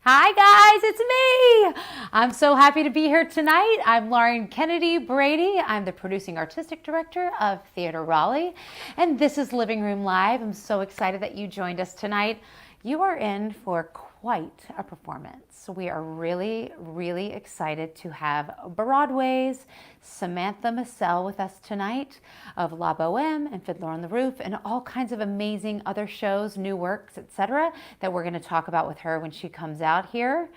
Hi guys, it's me. I'm so happy to be here tonight. I'm Lauren Kennedy Brady. I'm the producing artistic director of Theater Raleigh, and this is Living Room Live. I'm so excited that you joined us tonight. You are in for quite a performance. We are really excited to have Broadway's Samantha Massell with us tonight of La Boheme and Fiddler on the Roof and all kinds of amazing other shows, new works, etc. that we're going to talk about with her when she comes out here.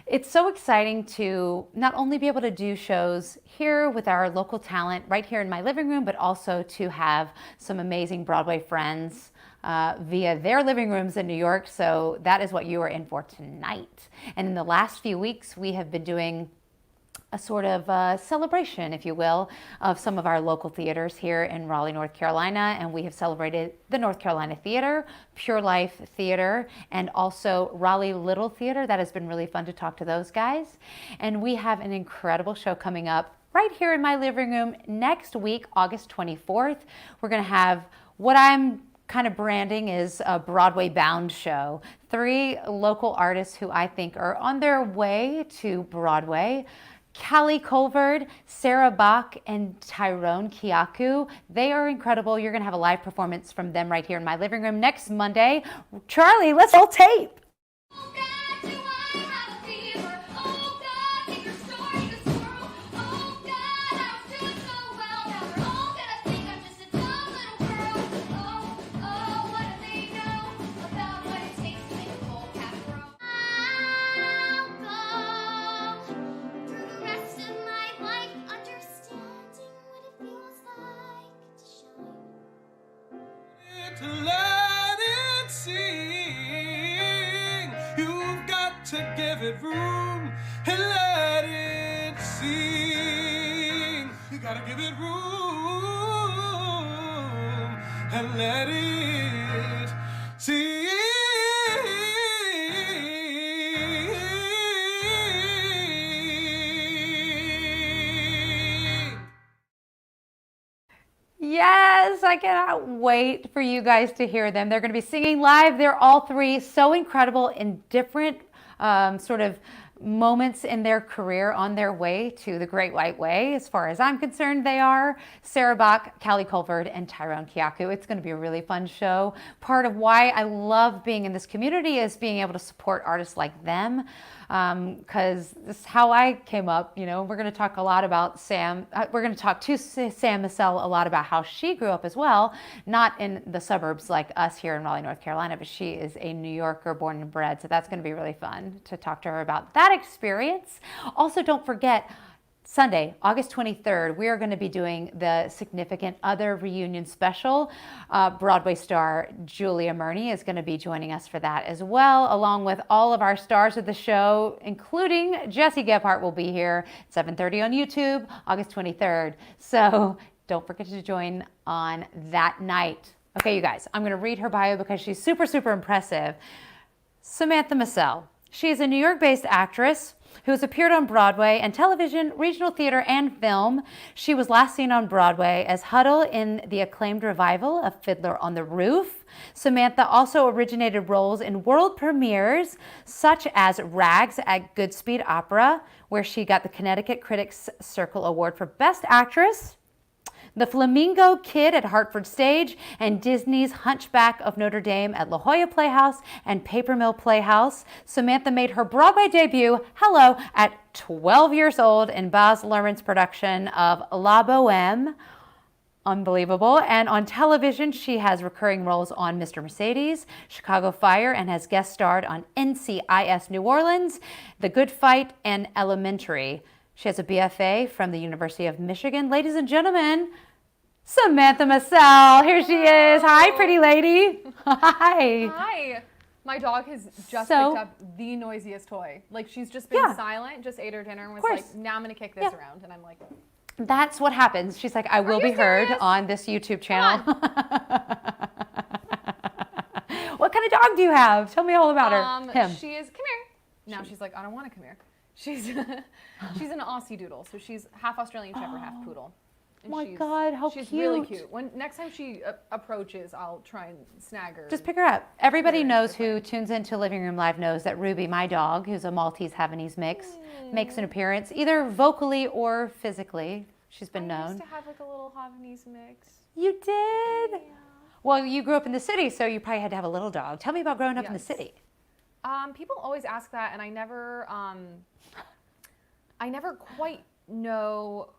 It's so exciting to not only be able to do shows here with our local talent right here in my living room, but also to have some amazing Broadway friends via their living rooms in New York. So that is what you are in for tonight. And in the last few weeks, we have been doing a sort of celebration, if you will, of some of our local theaters here in Raleigh, North Carolina. And we have celebrated the North Carolina Theater, Pure Life Theater, and also Raleigh Little Theater. That has been really fun to talk to those guys. And we have an incredible show coming up right here in my living room next week, August 24th. We're going to have what I'm kind of branding is a Broadway bound show. 3 local artists who I think are on their way to Broadway. Callie Colvard, Sarah Bach, and Tyrone Kiaku. They are incredible. You're going to have a live performance from them right here in my living room next Monday. Charlie, let's roll tape. Let it sing. You've got to give it room and let it sing. You gotta give it room and let it sing. Yes, I cannot wait for you guys to hear them. They're going to be singing live. They're all 3 so incredible in different sort of moments in their career on their way to the Great White Way. As far as I'm concerned, they are Sarah Bach, Callie Colvard, and Tyrone Kiaku. It's going to be a really fun show. Part of why I love being in this community is being able to support artists like them, because this is how I came up. You know, we're going to talk a lot about Sam. We're going to talk to Sam Massell a lot about how she grew up as well, not in the suburbs like us here in Raleigh, North Carolina, but she is a New Yorker born and bred. So that's going to be really fun to talk to her about that experience. Also, don't forget, Sunday, August 23rd, we are going to be doing the Significant Other reunion special. Broadway star Julia Murney is going to be joining us for that as well, along with all of our stars of the show, including Jesse Gebhardt will be here, 7:30 on YouTube, August 23rd. So don't forget to join on that night. Okay, you guys, I'm going to read her bio because she's super impressive. Samantha Massell. She is a New York-based actress who has appeared on Broadway and television, regional theater, and film. She was last seen on Broadway as Huddle in the acclaimed revival of Fiddler on the Roof. Samantha also originated roles in world premieres such as Rags at Goodspeed Opera, where she got the Connecticut Critics Circle Award for Best Actress, The Flamingo Kid at Hartford Stage, and Disney's Hunchback of Notre Dame at La Jolla Playhouse and Paper Mill Playhouse. Samantha made her Broadway debut, Hello, at 12 years old in Baz Luhrmann's production of La Boheme. Unbelievable. And on television, she has recurring roles on Mr. Mercedes, Chicago Fire, and has guest starred on NCIS New Orleans, The Good Fight, and Elementary. She has a BFA from the University of Michigan. Ladies and gentlemen, Samantha Massell. Here she is. Hi, pretty lady. Hi. Hi. My dog has just picked up the noisiest toy. Like, she's just been silent, just ate her dinner and was like, now I'm going to kick this around. And I'm like, that's what happens. She's like, I will be heard on this YouTube channel. What kind of dog do you have? Tell me all about her. Him. She is, come here. Now she's like, I don't want to come here. She's an Aussie Doodle, so she's half Australian Shepherd, half Poodle. And my God, how she's cute. really cute. Next time she approaches, I'll try and snag her. Just pick her up. Everybody Very knows who different. tunes into Living Room Live knows that Ruby, my dog, who's a Maltese Havanese mix, makes an appearance either vocally or physically. She's been I known. used to have like a little Havanese mix. You did? Yeah. Well, you grew up in the city, so you probably had to have a little dog. Tell me about growing up in the Yes. city. People always ask that, and I never quite know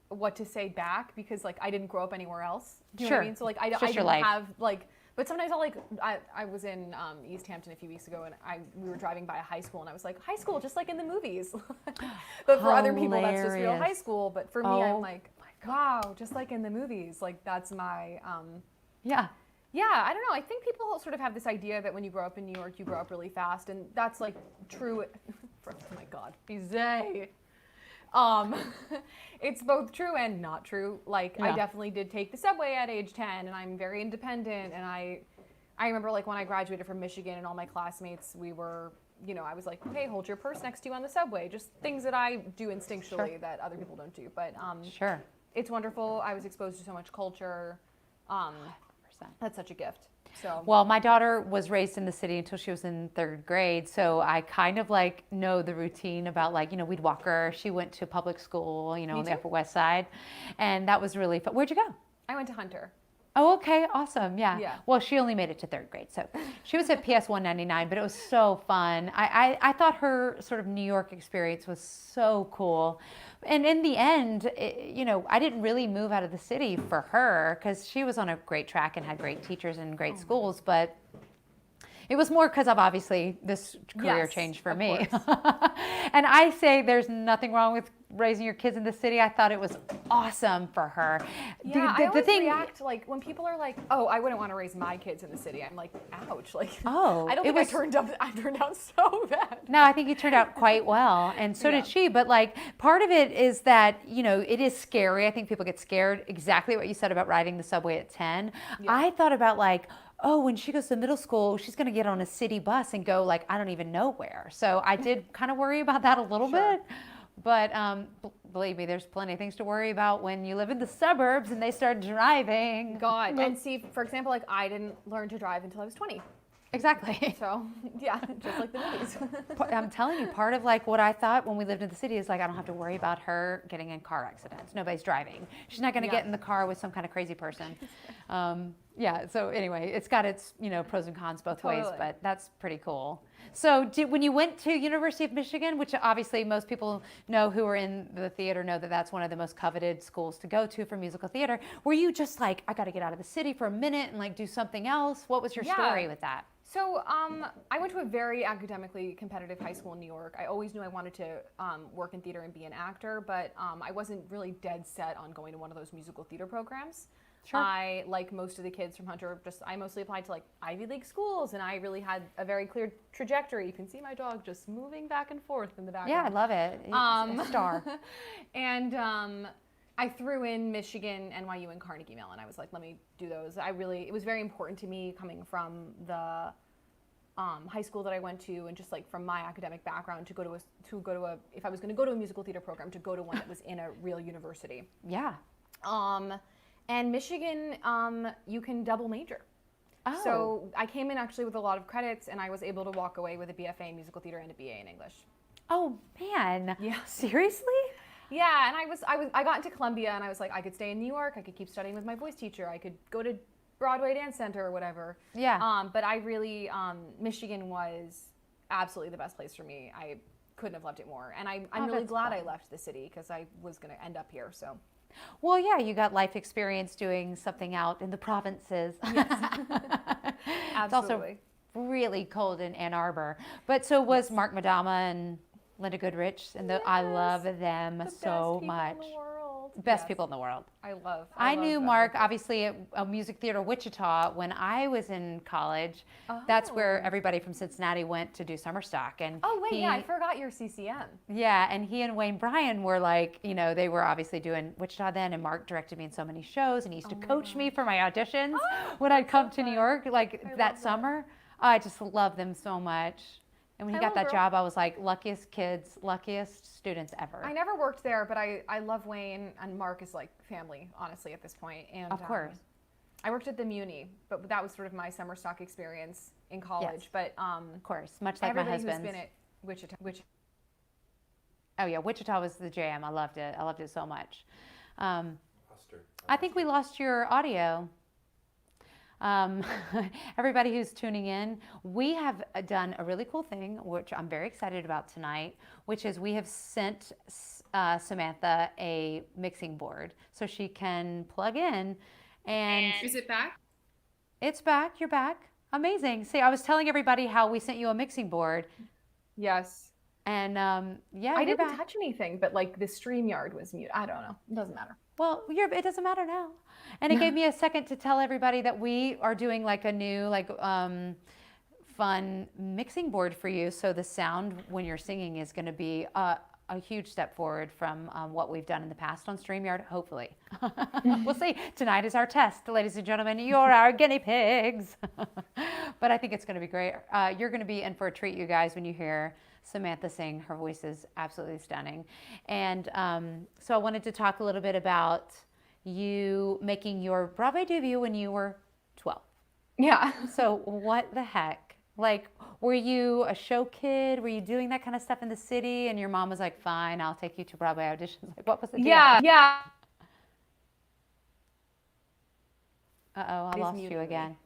what to say back because like I didn't grow up anywhere else. Do you know what I Sure. mean? So like It's I just your didn't life. have like. But sometimes I was in East Hampton a few weeks ago, and we were driving by a high school, and I was like, high school, just like in the movies. But for other people, that's just real Hilarious. high school. But for me, Oh I'm like, wow, just like in the movies. Like that's my. Yeah. Yeah, I don't know. I think people sort of have this idea that when you grow up in New York, you grow up really fast, and that's like true. Oh my God, Bizet. It's both true and not true. Like I Yeah. definitely did take the subway at age 10, and I'm very independent. And I remember like when I graduated from Michigan, and all my classmates, we were, I was like, okay, hold your purse next to you on the subway. Just things that I do instinctually Sure. that other people don't do. But Sure. it's wonderful. I was exposed to so much culture. 100%. That's such a gift. So. Well, my daughter was raised in the city until she was in 3rd grade, so I kind of like know the routine about like, we'd walk her. She went to public school, on the too. Upper West Side, and that was really fun. Where'd you go? I went to Hunter. Oh, okay, awesome, yeah. Yeah. Well, she only made it to 3rd grade, so she was at PS 199, but it was so fun. I thought her sort of New York experience was so cool. And in the end, I didn't really move out of the city for her because she was on a great track and had great teachers and great schools, but it was more because of obviously this career Yes, change for of me. course. And I say there's nothing wrong with raising your kids in the city. I thought it was awesome for her. Yeah, I always react like when people are like, "Oh, I wouldn't want to raise my kids in the city." I'm like, "Ouch!" Like, Oh, I don't it think was- I turned out so bad. No, I think you turned out quite well, and so Yeah. did she. But like, part of it is that it is scary. I think people get scared. Exactly what you said about riding the subway at 10. Yeah. I thought about like, oh, when she goes to middle school, she's going to get on a city bus and go like I don't even know where. So I did kind of worry about that a little Sure. bit. But believe me, there's plenty of things to worry about when you live in the suburbs and they start driving. God, and see, for example, like I didn't learn to drive until I was 20. Exactly. So yeah, just like the movies. I'm telling you, part of like what I thought when we lived in the city is like I don't have to worry about her getting in car accidents. Nobody's driving. She's not going to Yeah. get in the car with some kind of crazy person. Yeah. So anyway, it's got its pros and cons both ways, Totally. but that's pretty cool. So when you went to University of Michigan, which obviously most people know who are in the theater know that that's one of the most coveted schools to go to for musical theater, were you just like I got to get out of the city for a minute and like do something else? What was your Yeah. story with that? So I went to a very academically competitive high school in New York. I always knew I wanted to work in theater and be an actor, but I wasn't really dead set on going to one of those musical theater programs. Sure. I, like most of the kids from Hunter, I mostly applied to like Ivy League schools, and I really had a very clear trajectory. You can see my dog just moving back and forth in the Yeah, I background. love it. It's a star. And I threw in Michigan, NYU, and Carnegie Mellon. I was like, let me do those. It was very important to me coming from the high school that I went to, and just like from my academic background to go to a if I was going to go to a musical theater program, to go to one that was in a real university. Yeah. And Michigan, you can double major. Oh. So I came in actually with a lot of credits, and I was able to walk away with a BFA in musical theater and a BA in English. Oh man. Yeah. Seriously? Yeah, and I got into Columbia, and I was like, I could stay in New York, I could keep studying with my voice teacher, I could go to Broadway Dance Center or whatever. Yeah. But I really, Michigan was absolutely the best place for me. I couldn't have loved it more, and I'm really that's glad I fun. left the city because I was going to end up here. So. Well, yeah, you got life experience doing something out in the provinces. It's also Absolutely. really cold in Ann Arbor. But so was Mark Madama and Linda Goodrich, and I love them The so best people much. in the world. Best Yes. people in the world. I love I knew them. Mark, obviously, at a music theater Wichita when I was in college. That's where Oh. everybody from Cincinnati went to do summer stock. And Oh wait, yeah, I he- forgot your CCM. Yeah, and he and Wayne Bryan were like, they were obviously doing Wichita then, and Mark directed me in so many shows, and he used to coach me for my auditions when I'd come to New York, like I love that that. summer. I just love them so much. And when he Hello, got that girl. job, I was like, luckiest kids, luckiest students ever. I never worked there, but I love Wayne, and Mark is like family, honestly, at this point. And Of course. I worked at the Muni, but that was sort of my summer stock experience in college. Yes. But Of course, much like my everybody who's husband's. been at Wichita, Oh yeah, Wichita was the jam. I loved it. I loved it so much. Lost her. I think we lost your audio. Everybody who's tuning in, we have done a really cool thing, which I'm very excited about tonight, which is we have sent Samantha a mixing board so she can plug in. And Is it back? it's back. You're back. Amazing. See, I was telling everybody how we sent you a mixing board, yes, and yeah, I you're didn't back. touch anything, but like the StreamYard was mute. I don't know. It doesn't matter. Well, it doesn't matter now. And it gave me a second to tell everybody that we are doing like a new fun mixing board for you. So the sound when you're singing is going to be a huge step forward from what we've done in the past on StreamYard, hopefully. We'll see. Tonight is our test, ladies and gentlemen. You're our guinea pigs. But I think it's going to be great. You're going to be in for a treat, you guys, when you hear Samantha sing. Her voice is absolutely stunning. And so I wanted to talk a little bit about you making your Broadway debut when you were 12. Yeah. So what the heck? Like, were you a show kid? Were you doing that kind of stuff in the city? And your mom was like, fine, I'll take you to Broadway auditions. Like, what was the deal? Yeah. Uh-oh, I He's lost muted you me. again.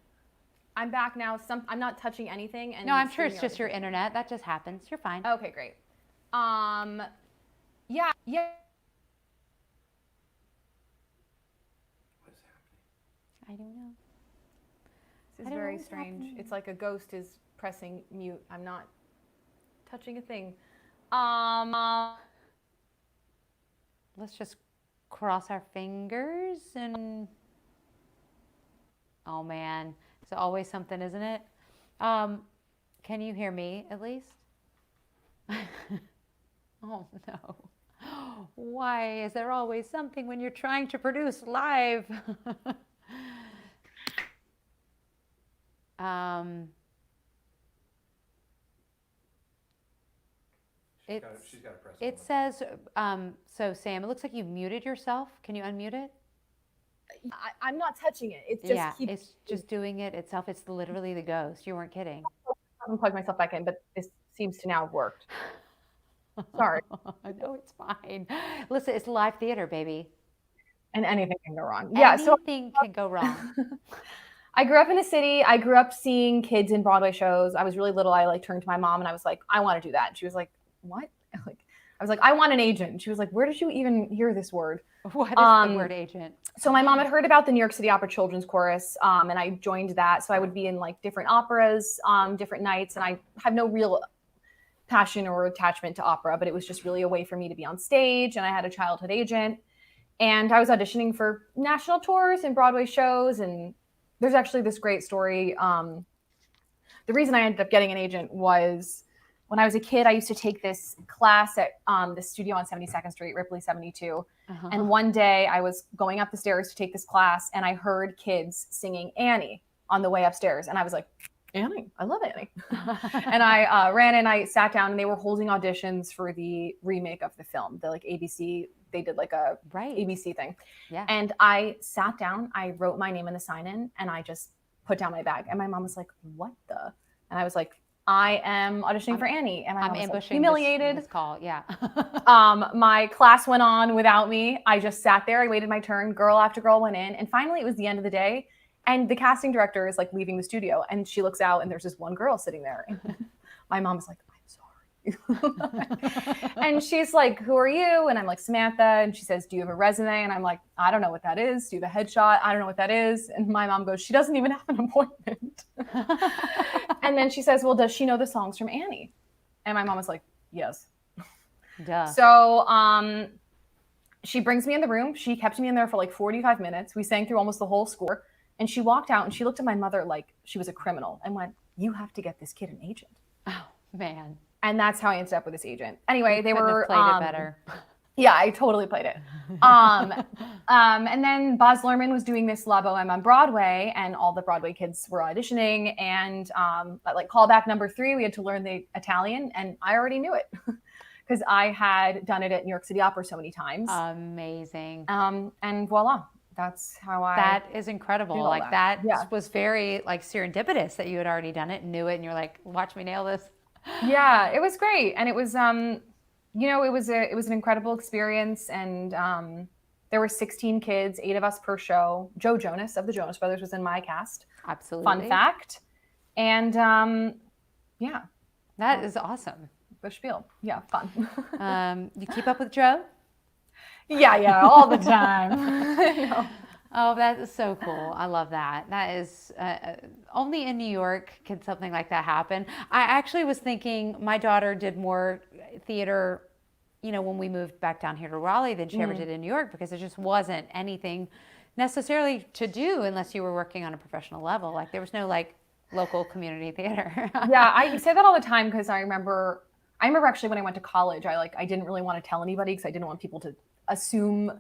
I'm back now. I'm not touching anything. And No, I'm sure it's StreamYard just is your muted. internet. That just happens. You're fine. Okay, great. Yeah. What is happening? I don't know. This I is don't know very what's strange. happening. It's like a ghost is pressing mute. I'm not touching a thing. Let's just cross our fingers and... Oh, man. It's always something, isn't it? Can you hear me, at least? Oh, no. Why is there always something when you're trying to produce live? She's got to press It says, so Sam, it looks like you've muted yourself. Can you unmute it? I'm not touching it. It just Yeah, keeps. it's just doing it itself. It's literally the ghost. You weren't kidding. Unplug myself back in, but this seems to now have worked. Sorry. No, it's fine. Listen, it's live theater, baby. And anything can go wrong. Yeah. So Anything can go wrong. I grew up in the city. I grew up seeing kids in Broadway shows. I was really little. I like turned to my mom and I was like, I want to do that. And she was like, what? Like, I was like, I want an agent. And she was like, where did you even hear this word? What is the word agent? So my mom had heard about the New York City Opera Children's Chorus, and I joined that. So I would be in like different operas, different nights, and I have no real passion or attachment to opera, but it was just really a way for me to be on stage. And I had a childhood agent, and I was auditioning for national tours and Broadway shows. And there's actually this great story. The reason I ended up getting an agent was when I was a kid, I used to take this class at the studio on 72nd Street, Ripley 72. Uh-huh. And one day I was going up the stairs to take this class and I heard kids singing Annie on the way upstairs. And I was like, Annie, I love Annie. And I ran and I sat down and they were holding auditions for the remake of the film. The like ABC, they did like a Right. ABC thing. Yeah. And I sat down, I wrote my name in the sign in and I just put down my bag. And my mom was like, what the? And I was like, I am auditioning for Annie. And my I'm mom was like, ambushing humiliated. this call. Yeah. My class went on without me. I just sat there. I waited my turn. Girl after girl went in. And finally, it was the end of the day. And the casting director is like leaving the studio. And she looks out and there's this one girl sitting there. And my mom is like, I'm sorry. And she's like, who are you? And I'm like, Samantha. And she says, do you have a resume? And I'm like, I don't know what that is. Do you have a headshot? I don't know what that is. And my mom goes, she doesn't even have an appointment. And then she says, well, does she know the songs from Annie? And my mom was like, yes. Duh. So she brings me in the room. She kept me in there for like 45 minutes. We sang through almost the whole score. And she walked out and she looked at my mother like she was a criminal and went, you have to get this kid an agent. Oh, man. And that's how I ended up with this agent. Anyway, they Couldn't have were played it better. Yeah, I totally played it. And then Baz Luhrmann was doing this La Boheme on Broadway, and all the Broadway kids were auditioning. And at like callback number 3, we had to learn the Italian, and I already knew it because I had done it at New York City Opera so many times. Amazing. And voila, that's how I. That is incredible. did all Like that. that Yeah. was very like serendipitous that you had already done it and knew it, and you're like, watch me nail this. Yeah, it was great, and it was it was an incredible experience, and there were 16 kids, 8 of us per show. Joe Jonas of the Jonas Brothers was in my cast. Absolutely. Fun fact. And yeah, That is awesome. the spiel. Yeah, fun. You keep up with Joe? yeah, all the time. No. Oh, that is so cool. I love that. That is only in New York can something like that happen. I actually was thinking my daughter did more theater, when we moved back down here to Raleigh than she ever did in New York because there just wasn't anything necessarily to do unless you were working on a professional level. Like there was no like local community theater. Yeah, I say that all the time because I remember actually when I went to college, I didn't really want to tell anybody because I didn't want people to assume,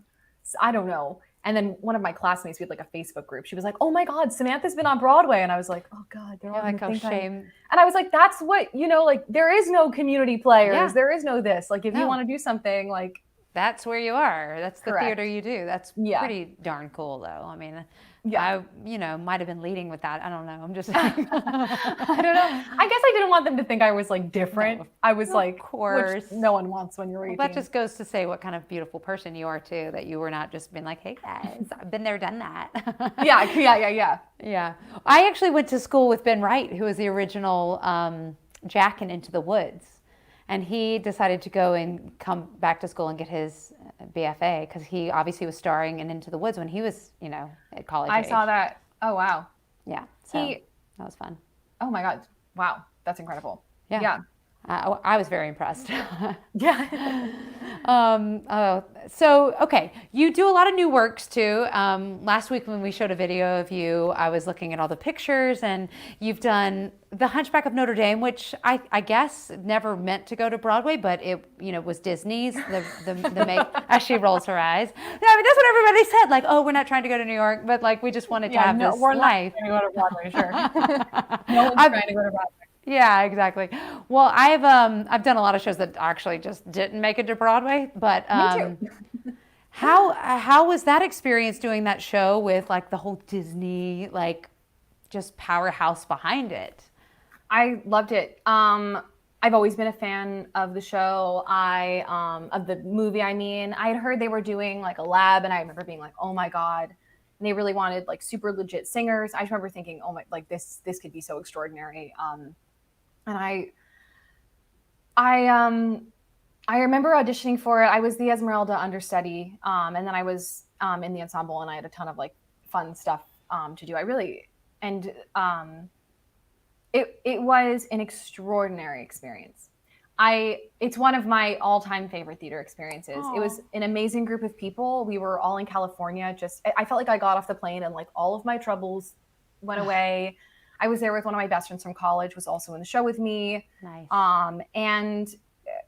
I don't know. And then one of my classmates, we had like a Facebook group. She was like, "Oh my God, Samantha's been on Broadway," and I was like, "Oh God, they're all You're like, gonna oh, think shame. And I was like, "That's what like there is no community players, Yeah. there is no this. Like if you No. want to do something, like That's where you are. That's the Correct. theater you do. That's Yeah. pretty darn cool, though. I mean, Yeah. I, might have been leading with that. I don't know. I'm just saying. I don't know. I guess I didn't want them to think I was like different. No, I was of like, course. which no one wants when you're 18. That just goes to say what kind of beautiful person you are, too, that you were not just being like, hey, guys, I've been there, done that. yeah. Yeah. I actually went to school with Ben Wright, who was the original Jack in Into the Woods. And he decided to go and come back to school and get his BFA because he obviously was starring in Into the Woods when he was, at college I age. saw that. Oh wow. Yeah. So He- that was fun. Oh my God. Wow. That's incredible. Yeah. Yeah. I was very impressed. Yeah. So, okay, you do a lot of new works too. Last week when we showed a video of you, I was looking at all the pictures, and you've done The Hunchback of Notre Dame, which I guess never meant to go to Broadway, but it was Disney's. The make. As she rolls her eyes. No, I mean that's what everybody said. Like, oh, we're not trying to go to New York, but like we just wanted to have this we're life. not going to go to Broadway, sure. No one's trying to go to Broadway. Yeah, exactly. Well, I've done a lot of shows that actually just didn't make it to Broadway, but Me too. how was that experience doing that show with like the whole Disney like just powerhouse behind it? I loved it. I've always been a fan of the show. Of the movie. I mean, I had heard they were doing like a lab, and I remember being like, "Oh my God!" And they really wanted like super legit singers. I just remember thinking, "Oh my, like this could be so extraordinary." And I remember auditioning for it. I was the Esmeralda understudy, and then I was in the ensemble, and I had a ton of like fun stuff to do. It was an extraordinary experience. It's one of my all-time favorite theater experiences. Aw. It was an amazing group of people. We were all in California. I felt like I got off the plane and like all of my troubles went away. I was there with one of my best friends from college, was also in the show with me. Nice. And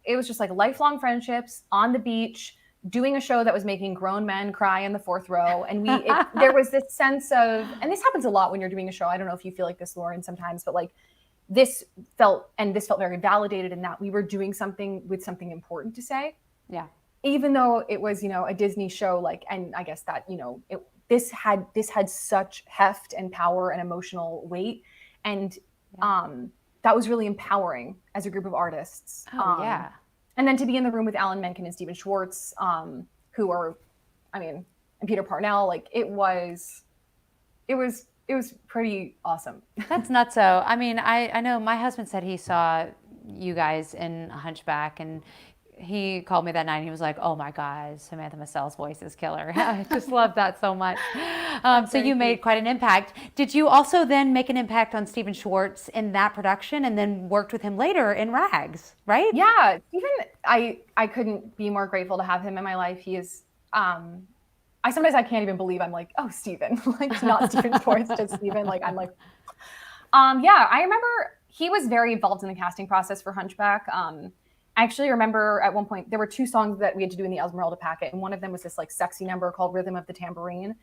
it was just like lifelong friendships on the beach, doing a show that was making grown men cry in the fourth row. And there was this sense of, and this happens a lot when you're doing a show. I don't know if you feel like this, Lauren, sometimes, but like this felt very validated in that we were doing something with something important to say. Yeah. Even though it was, a Disney show, like, and I guess that, this had such heft and power and emotional weight. And that was really empowering as a group of artists. Oh, yeah. And then to be in the room with Alan Menken and Stephen Schwartz, who are, and Peter Parnell, like it was pretty awesome. That's nutso. I mean, I know my husband said he saw you guys in Hunchback, and he called me that night and he was like, oh my God, Samantha Macel's voice is killer. I just love that so much. So you made quite an impact. Did you also then make an impact on Stephen Schwartz in that production and then worked with him later in Rags, right? Yeah, Stephen, I couldn't be more grateful to have him in my life. He is, sometimes I can't even believe I'm like, oh, Stephen, like not Stephen Schwartz, just Stephen. Like, I'm like, yeah, I remember he was very involved in the casting process for Hunchback. I actually remember at one point there were 2 songs that we had to do in the Esmeralda packet, and one of them was this like sexy number called Rhythm of the Tambourine.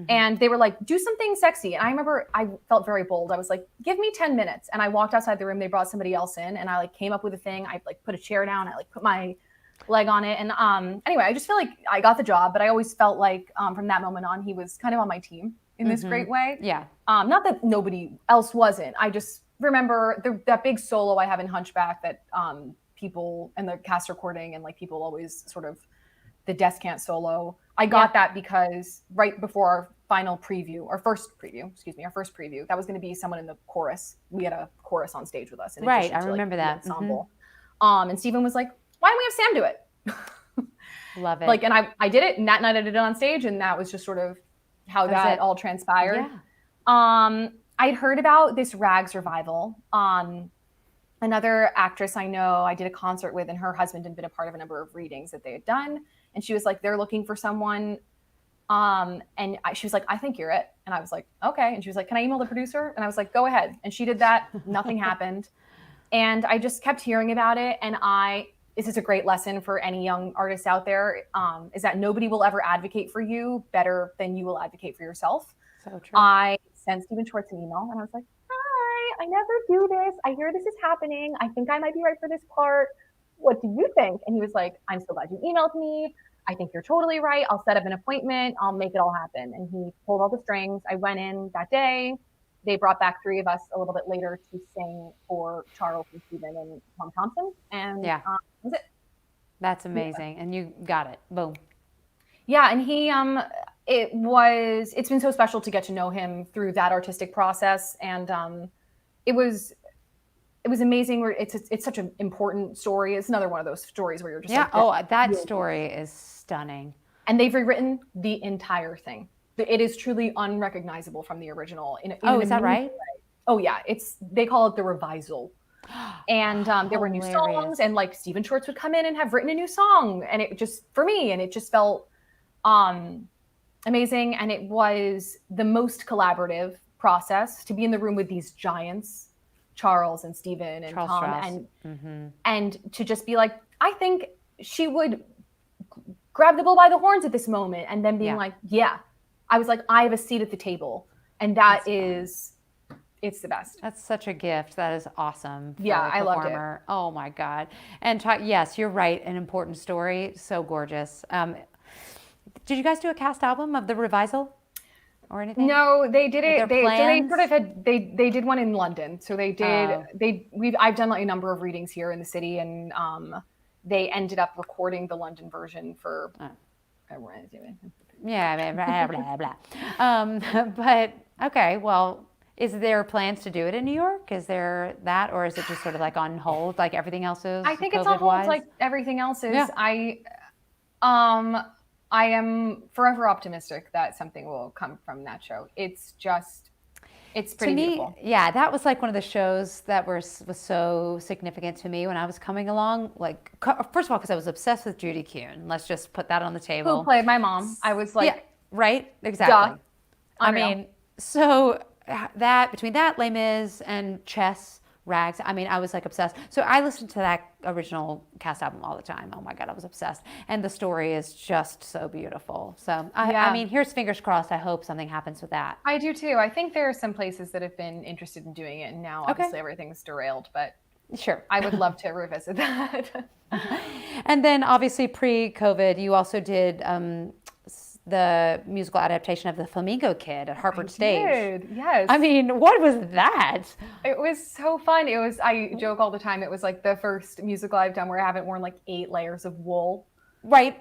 And they were like, do something sexy. And I remember I felt very bold. I was like, give me 10 minutes. And I walked outside the room. They brought somebody else in, and I like came up with a thing. I like put a chair down. I like put my leg on it. And anyway, I just feel like I got the job, but I always felt like from that moment on, he was kind of on my team in this great way. Yeah. Not that nobody else wasn't. I just remember that big solo I have in Hunchback that people and the cast recording and like people always sort of the descant solo. I got that because right before our first preview, that was going to be someone in the chorus. We had a chorus on stage with us. Right, I remember that ensemble. And Stephen was like, "Why don't we have Sam do it?" Love it. Like, and I did it, and Nat and I did it on stage, and that was just sort of how that all transpired. Yeah. I'd heard about this Rags revival. Another actress I know, I did a concert with, and her husband had been a part of a number of readings that they had done. And she was like, they're looking for someone. She was like, I think you're it. And I was like, okay. And she was like, can I email the producer? And I was like, go ahead. And she did that. Nothing happened. And I just kept hearing about it. And this is a great lesson for any young artists out there, is that nobody will ever advocate for you better than you will advocate for yourself. So true. I sent Stephen Schwartz an email, and I was like, hi, I never do this. I hear this is happening. I think I might be right for this part. What do you think? And he was like, I'm so glad you emailed me. I think you're totally right. I'll set up an appointment. I'll make it all happen. And he pulled all the strings. I went in that day. They brought back 3 of us a little bit later to sing for Charles and Stephen and Tom Thompson. And that was it. That's amazing. Yeah. And you got it. Boom. Yeah. And he, it's been so special to get to know him through that artistic process. And it was amazing. It's such an important story. It's another one of those stories where you're just like, that story is stunning. And they've rewritten the entire thing. It is truly unrecognizable from the original. Is that right? Oh yeah, they call it the revisal. And there were new songs, and like Stephen Schwartz would come in and have written a new song, and it just felt amazing. And it was the most collaborative process to be in the room with these giants, Charles and Stephen and Tom, Strauss. And to just be like, I think she would grab the bull by the horns at this moment, and then being like, yeah. I was like, I have a seat at the table, and it's the best. That's such a gift. That is awesome. Yeah, I loved it. Oh my God. And yes, you're right. An important story. So gorgeous. Did you guys do a cast album of the revisal or anything? No, they did it. They did one in London. So they did. I've done like a number of readings here in the city, and they ended up recording the London version for. Yeah, blah, blah, blah. But okay, well, is there plans to do it in New York? Is there that, or is it just sort of like on hold, like everything else is? I think it's on hold, like everything else is. Yeah. I am forever optimistic that something will come from that show. It's pretty beautiful. Yeah, that was like one of the shows that was so significant to me when I was coming along. Like, first of all, because I was obsessed with Judy Kuhn. Let's just put that on the table. Who played my mom? I was like, yeah, right, exactly. Duh. I mean, so between that, Les Mis and Chess, Rags, I mean, I was like obsessed. So I listened to that original cast album all the time. Oh my God, I was obsessed. And the story is just so beautiful. So I mean, here's fingers crossed. I hope something happens with that. I do too. I think there are some places that have been interested in doing it, and now obviously everything's derailed, but sure, I would love to revisit that. And then obviously pre-COVID, you also did the musical adaptation of The Flamingo Kid at Harvard Stage. Yes. I mean, what was that? It was so fun. I joke all the time, it was like the first musical I've done where I haven't worn like 8 layers of wool. Right.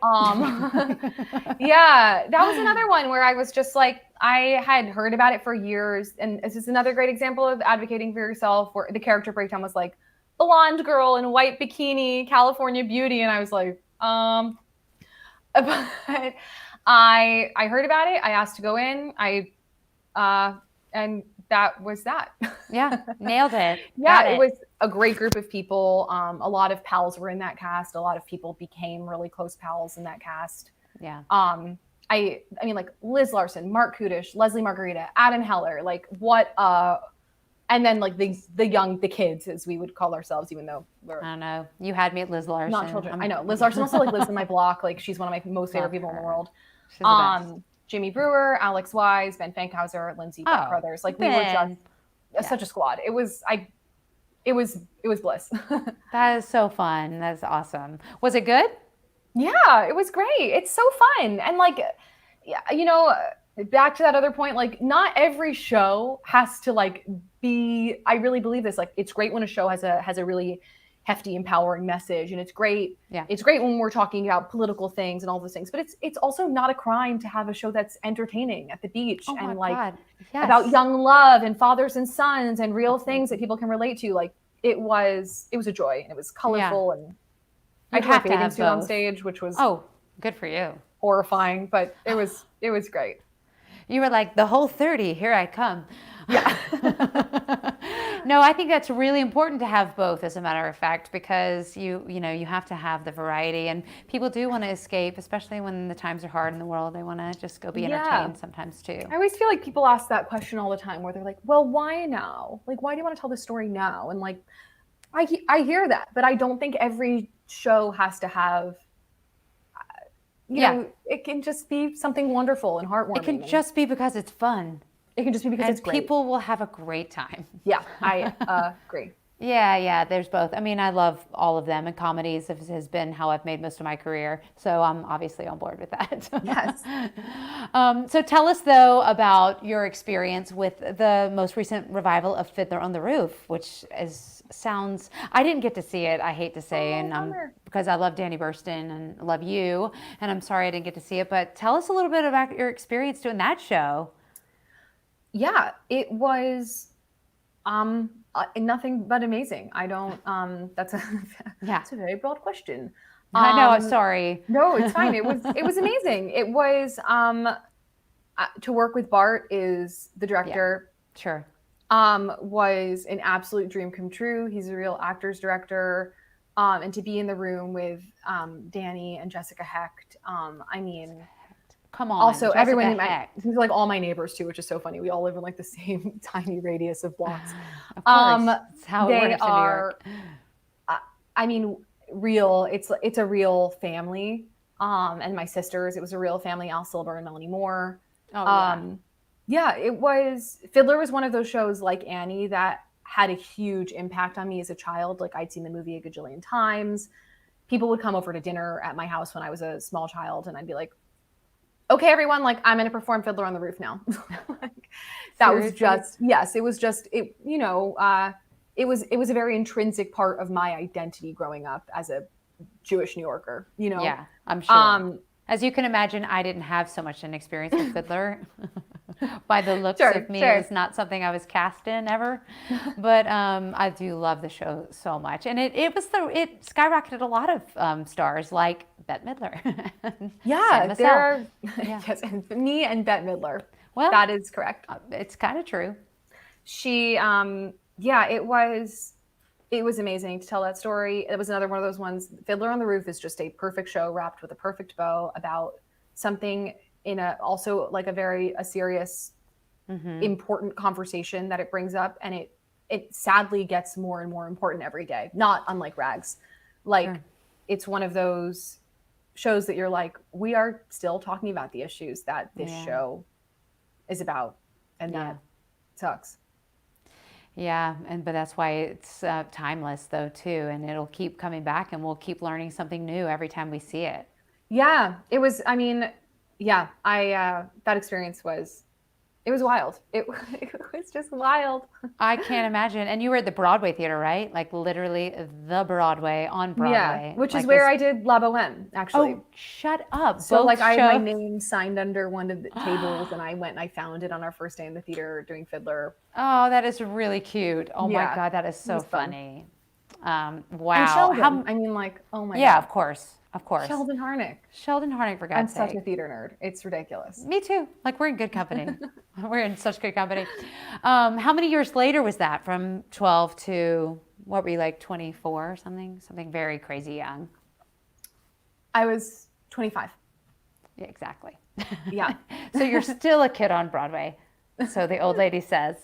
Yeah, that was another one where I was just like, I had heard about it for years. And this is another great example of advocating for yourself, where the character breakdown was like, blonde girl in a white bikini, California beauty. And I was like, but I heard about it. I asked to go in. And that was that. Yeah, nailed it. Yeah, it was a great group of people. A lot of pals were in that cast. A lot of people became really close pals in that cast. Yeah. I mean, like Liz Larson, Mark Kudish, Leslie Margarita, Adam Heller. Like, what a and then like the kids, as we would call ourselves, even though we're I don't know. You had me at Liz Larson. not children. I know Liz Larson also like lives in my block. Like she's one of my most favorite Love people in the her. world. She's the best. Jimmy Brewer, Alex Wise, Ben Fankhauser, Lindsay Beck Oh, Brothers. Like we were Ben. just such a squad. It was bliss. That is so fun. That's awesome. Was it good? Yeah, it was great. It's so fun. And like, yeah, you know, back to that other point, like not every show has to like be, I really believe this. Like it's great when a show has a really hefty, empowering message. And it's great. Yeah. It's great when we're talking about political things and all those things, but it's also not a crime to have a show that's entertaining at the beach Oh my and like God. Yes. about young love and fathers and sons and real things that people can relate to. Like it was a joy and it was colorful and I have had to have bathing suit on both. stage, which was Oh, good for you. horrifying, but it was great. You were like, the whole 30, here I come. Yeah. No, I think that's really important to have both, as a matter of fact, because you have to have the variety, and people do want to escape, especially when the times are hard in the world. They want to just go be Yeah. entertained sometimes too. I always feel like people ask that question all the time where they're like, well, why now? Like, why do you want to tell this story now? And like, I hear that, but I don't think every show has to have, you Yeah. know, it can just be something wonderful and heartwarming. It can and just be because it's fun, it can just be because and it's great. people will have a great time. Yeah, I agree. Yeah, there's both. I mean, I love all of them, and comedies has been how I've made most of my career. So I'm obviously on board with that. Yes. So tell us, though, about your experience with the most recent revival of Fiddler on the Roof, which sounds, I didn't get to see it, I hate to say, and bummer. because I love Danny Burston and love you, and I'm sorry I didn't get to see it, but tell us a little bit about your experience doing that show. Yeah, it was nothing but amazing. I don't that's a that's a very broad question. I know, I'm sorry. No, it's fine. It was amazing. It was to work with Bart is the director. Sure. Was an absolute dream come true. He's a real actor's director. And to be in the room with Danny and Jessica Hecht, I mean, Come on. also Jessica everyone in my Hecht. like all my neighbors too, which is so funny. We all live in like the same tiny radius of blocks. Of course, that's how it They works in New are, York. I mean, real. It's a real family. And my sisters, it was a real family. Al Silver and Melanie Moore. Oh, yeah. Yeah, it was. Fiddler was one of those shows like Annie that had a huge impact on me as a child. Like I'd seen the movie a gajillion times. People would come over to dinner at my house when I was a small child, and I'd be like, "Okay, everyone, like I'm going to perform Fiddler on the Roof now." Like, that was Seriously? just yes. It was just it. You know, it was a very intrinsic part of my identity growing up as a Jewish New Yorker. You know. Yeah, I'm sure. As you can imagine, I didn't have so much an experience with Fiddler. By the looks of me, sure. it was not something I was cast in ever. But I do love the show so much, and it skyrocketed a lot of stars like Bette Midler. Yeah, Sam there are Yeah. yes, and me and Bette Midler. Well, That is correct. it's kind of true. She, yeah, it was amazing to tell that story. It was another one of those ones. Fiddler on the Roof is just a perfect show wrapped with a perfect bow about something in also like a serious, important conversation that it brings up, and it sadly gets more and more important every day. Not unlike Rags, like Sure. it's one of those shows that you're like, we are still talking about the issues that this Yeah. show is about, and Yeah. that sucks. Yeah, but that's why it's timeless though too, and it'll keep coming back, and we'll keep learning something new every time we see it. Yeah, it was. I mean, yeah, that experience was wild. It was just wild. I can't imagine. And you were at the Broadway theater, right? Like literally the Broadway on Broadway. Yeah, which is Like where this- I did La Boheme, actually. Oh, shut up! So Both like I had my shows? name signed under one of the tables, and I went and I found it on our first day in the theater doing Fiddler. Oh, that is really cute. Oh my Yeah, God, that is so was fun. funny. And Wow. Sheldon, I mean, like, oh my Yeah, God. of course. Sheldon Harnick. Sheldon Harnick, for I'm God's such sake. a theater nerd. It's ridiculous. Me too. Like we're in good company. We're in such good company. How many years later was that? From 12 to what were you, like 24 or something? Something very crazy young. I was 25. Yeah, exactly. Yeah. So you're still a kid on Broadway. So the old lady says.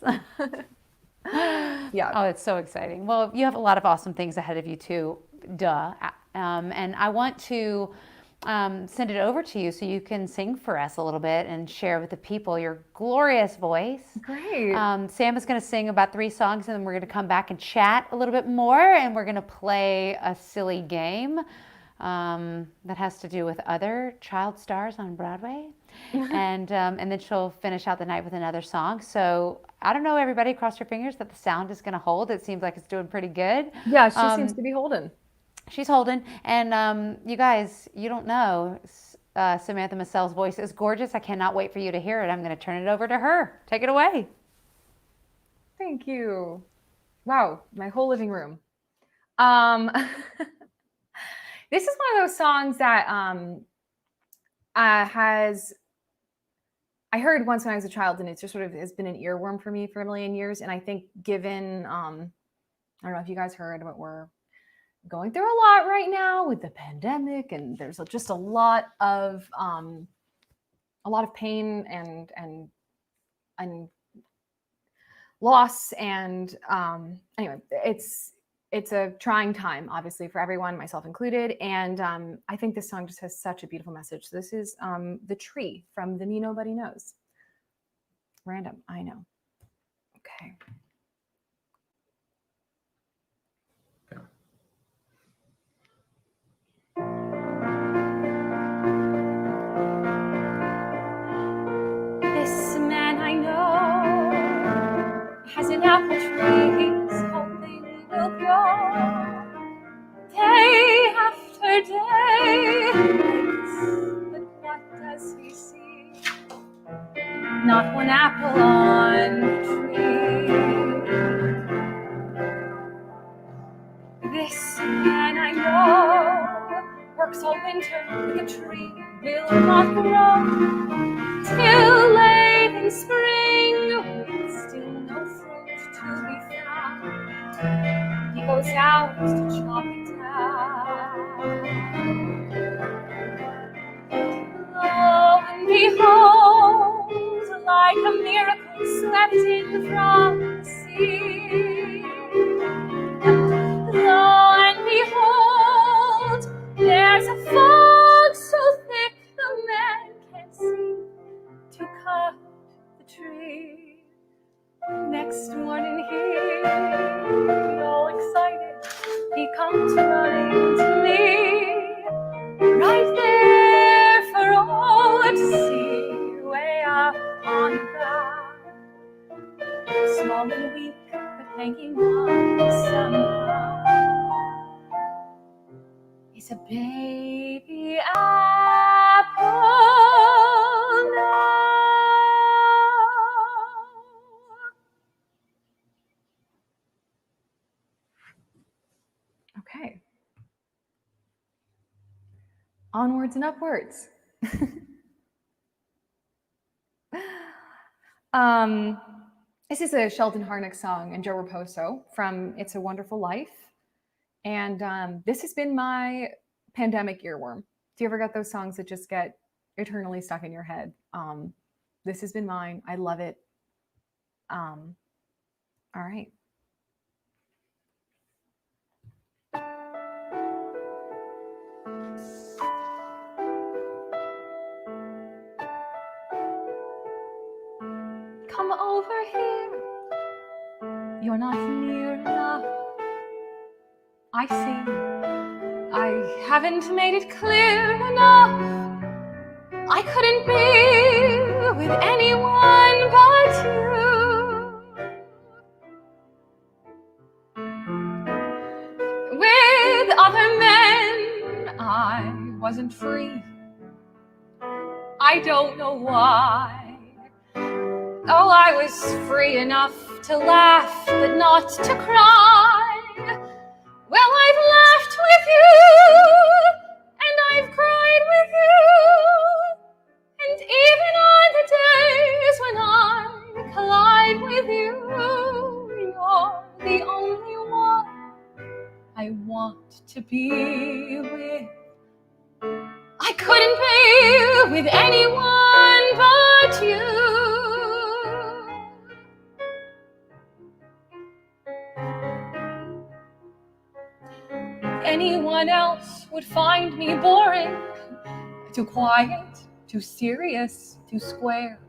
Yeah. Oh, it's so exciting. Well, you have a lot of awesome things ahead of you too, duh. And I want to send it over to you so you can sing for us a little bit and share with the people your glorious voice. Great. Sam is going to sing about 3 songs, and then we're going to come back and chat a little bit more, and we're going to play a silly game that has to do with other child stars on Broadway. And then she'll finish out the night with another song. So I don't know, everybody, cross your fingers that the sound is going to hold. It seems like it's doing pretty good. Yeah, she seems to be holding. She's holding. And you guys, you don't know, Samantha Macel's voice is gorgeous. I cannot wait for you to hear it. I'm going to turn it over to her. Take it away. Thank you. Wow, my whole living room. This is one of those songs that I heard once when I was a child, and it just sort of has been an earworm for me for a million years. And I think given, I don't know if you guys heard, but we're going through a lot right now with the pandemic, and there's just a lot of pain and loss. And anyway, it's a trying time, obviously, for everyone, myself included. And I think this song just has such a beautiful message. This is The Tree from The Me Nobody Knows. Random, I know. Okay. This man I know has an apple tree he's hoping will grow day after day. But what does he see? Not one apple on the tree. This man I know works all winter, but the tree will not grow till late in spring, with still no fruit to be found. He goes out to chop it down. Lo and behold, like a miracle swept in from the sea. Lo and behold, there's a fog so thick the man can't see to cut the tree. Next morning he, all excited, he comes running to me, right there for all to see, way up on the ground, small and weak, but hanging on somehow, is a baby apple now. Okay. Onwards and upwards. This is a Sheldon Harnick song and Joe Raposo from It's a Wonderful Life. And this has been my pandemic earworm. Do you ever get those songs that just get eternally stuck in your head? This has been mine. I love it. All right. Come over here. You're not near enough. I see. I haven't made it clear enough. I couldn't be with anyone but you. With other men, I wasn't free. I don't know why. Oh, I was free enough to laugh, but not to cry. Well, I've laughed with you, and I've cried with you, and even on the days when I collide with you, you're the only one I want to be with. I couldn't be with anyone but you. Anyone else would find me boring, too quiet, too serious, too square.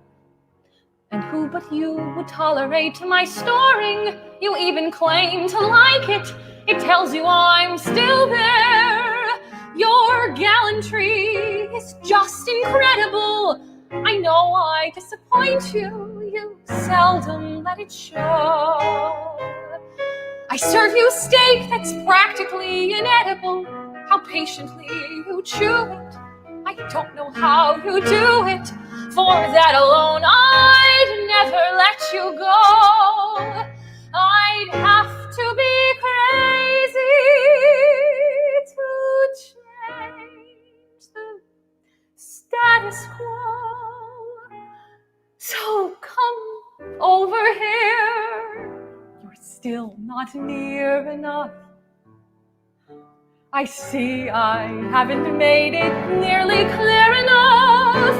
And who but you would tolerate my snoring? You even claim to like it. It tells you I'm still there. Your gallantry is just incredible. I know I disappoint you. You seldom let it show. I serve you steak that's practically inedible. How patiently you chew it. I don't know how you do it. For that alone, I'd never let you go. I'd have to be crazy to change the status quo. So come over here. You're still not near enough. I see I haven't made it nearly clear enough.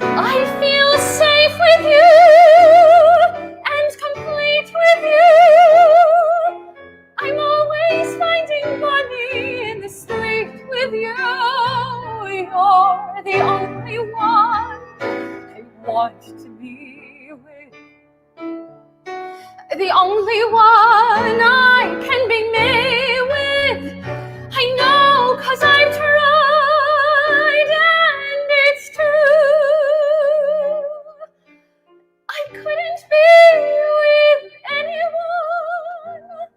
I feel safe with you and complete with you. I'm always finding money in the street with you. You're the only one I want to be with. The only one I can be me with. I know 'cause I've tried and it's true. I couldn't be with anyone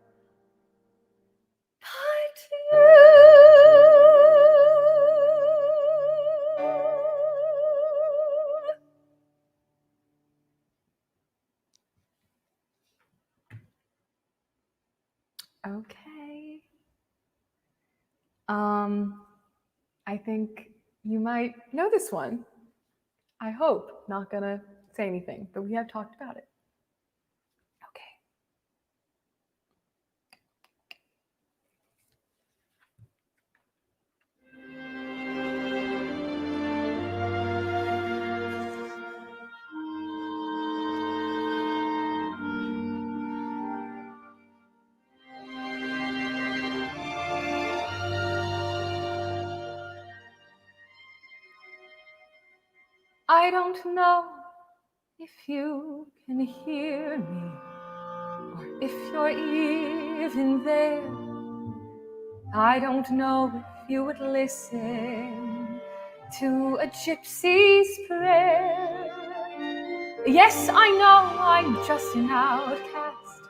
but you. Okay. I think you might know this one. I hope. Not gonna say anything, but we have talked about it. Okay. I don't know if you can hear me, or if you're even there. I don't know if you would listen to a gypsy's prayer. Yes, I know I'm just an outcast.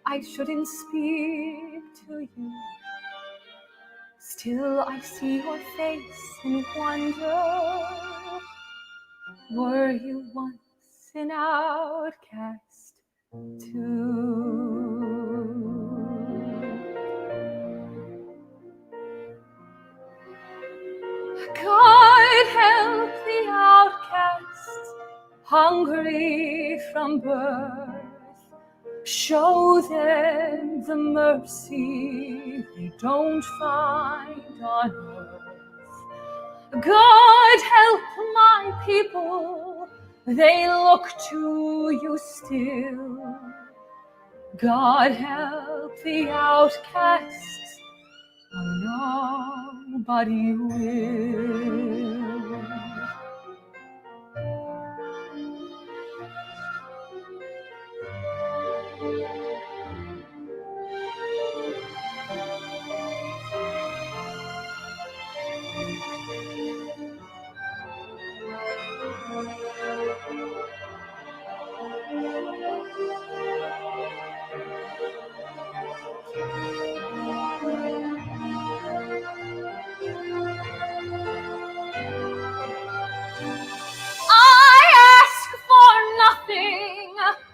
I shouldn't speak to you. Still, I see your face and wonder, were you once an outcast too? God help the outcasts, hungry from birth. Show them the mercy they don't find on earth. God help my people, they look to you still. God help the outcasts, nobody will.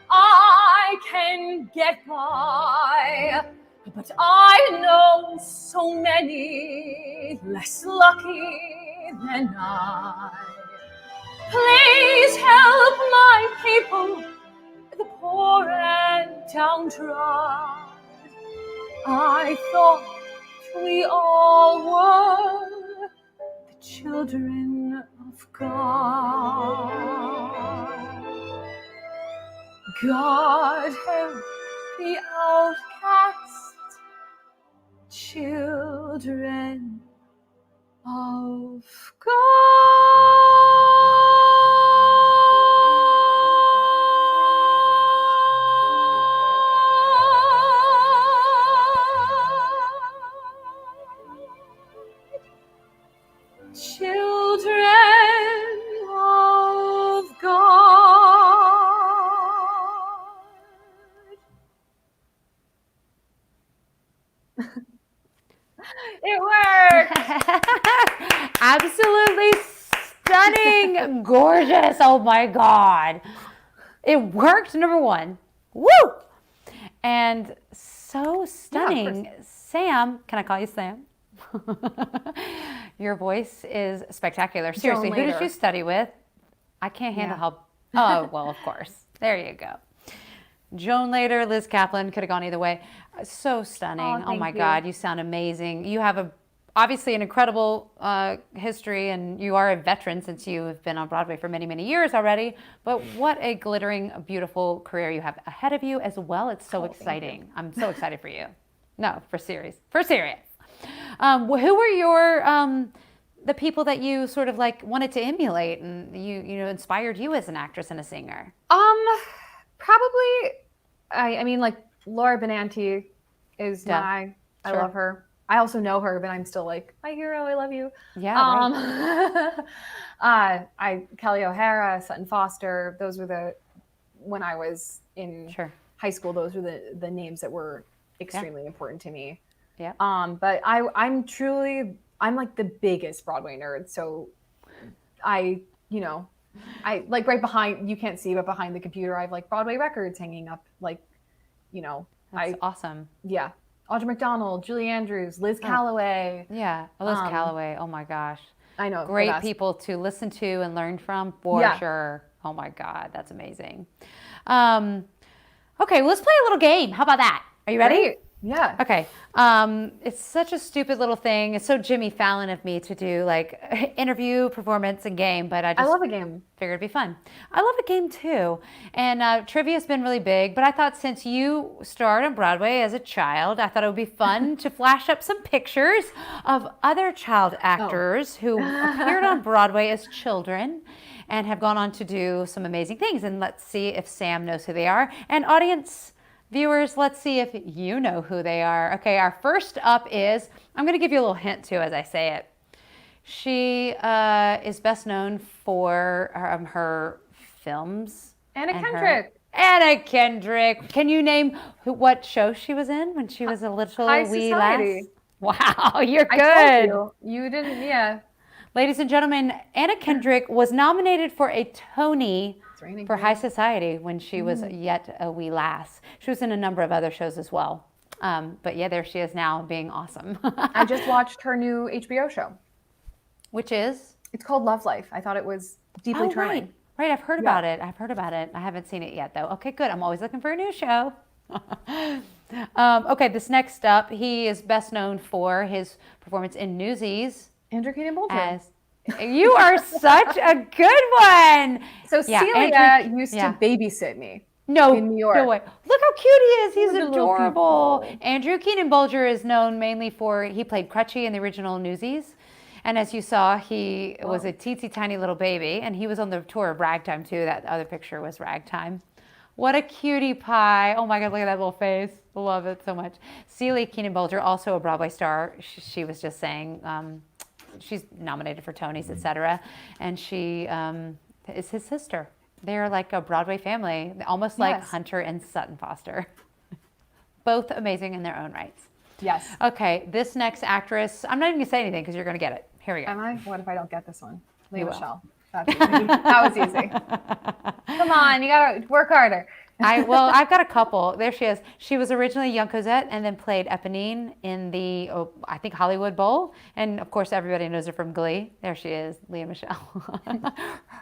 I can get by, but I know so many less lucky than I. Please help my people, the poor and downtrodden. I thought we all were the children of God. God help the outcast, Children of God. Children of God. It worked. Absolutely stunning, gorgeous. Oh my God. It worked, number one. Woo! And so stunning. Sam, can I call you Sam? Your voice is spectacular. Seriously, who did Later. you study with? I can't handle Yeah. how. Oh, well, of course. There you go. Joan Lader, Liz Kaplan, could have gone either way. So stunning. Oh, Oh my thank you. God, you sound amazing. You have obviously an incredible history, and you are a veteran since you have been on Broadway for many, many years already. But what a glittering, beautiful career you have ahead of you as well. It's so exciting. I'm so excited for you. No, for serious. For serious. Who were your the people that you sort of like wanted to emulate and you know inspired you as an actress and a singer? Probably, I mean, like Laura Benanti is Yeah, I sure. love her. I also know her, but I'm still like, my hero, I love you. Yeah, right. Kelly O'Hara, Sutton Foster, those were when I was in Sure. high school, those were the names that were extremely important to me. Yeah. But I'm like the biggest Broadway nerd. So I like right behind, you can't see, but behind the computer, I have like Broadway records hanging up. Like, That's awesome. yeah. Audra McDonald, Julie Andrews, Liz Calloway. Yeah. Liz Calloway. Oh my gosh. I know. the Great best. people to listen to and learn from for Yeah. sure. Oh my God. That's amazing. Okay, well, let's play a little game. How about that? Are you ready? Great. Yeah. Okay. It's such a stupid little thing. It's so Jimmy Fallon of me to do like interview, performance, and game, but I I just love a game. figured it'd be fun. I love a game too. And trivia's been really big, but I thought since you starred on Broadway as a child, I thought it would be fun to flash up some pictures of other child actors who appeared on Broadway as children and have gone on to do some amazing things. And let's see if Sam knows who they are. And audience viewers, let's see if you know who they are. Okay, our first up is, I'm going to give you a little hint too as I say it. She is best known for her films. Anna and her- Kendrick. Anna Kendrick. Can you name what show she was in when she was a little High wee Society. lass? Wow, you're I good. told you. You didn't, yeah. Ladies and gentlemen, Anna Kendrick was nominated for a Tony It's raining for here. High Society when she was yet a wee lass. She was in a number of other shows as well. But yeah, there she is now being awesome. I just watched her new HBO show. Which is? It's called Love Life. I thought it was deeply charming. Right. Right, I've heard about it. I've heard about it. I haven't seen it yet though. Okay, good. I'm always looking for a new show. Okay, this next up, he is best known for his performance in Newsies Andrew Keenan Bolger. as you are such a good one. So Yeah, Celia Andrew- used yeah. to babysit me. No, in New York. no way. Look how cute he is. He's Look at the little adorable. people. Andrew Keenan Bolger is known mainly for, he played Crutchy in the original Newsies. And as you saw, he was a teensy tiny little baby. And he was on the tour of Ragtime too. That other picture was Ragtime. What a cutie pie. Oh my God, look at that little face. Love it so much. Celia Keenan Bolger, also a Broadway star. She was just saying, she's nominated for Tonys, etc. And she is his sister. They're like a Broadway family, almost like Yes. Hunter and Sutton Foster. Both amazing in their own rights. Yes. Okay, this next actress, I'm not even gonna say anything because you're gonna get it. Here we go. Am I? What if I don't get this one? Leah will. Michelle. That's easy. That was easy. Come on, you gotta work harder. I've got a couple. There she is. She was originally young Cosette and then played Eponine in the, I think, Hollywood Bowl. And of course, everybody knows her from Glee. There she is, Leah Michelle.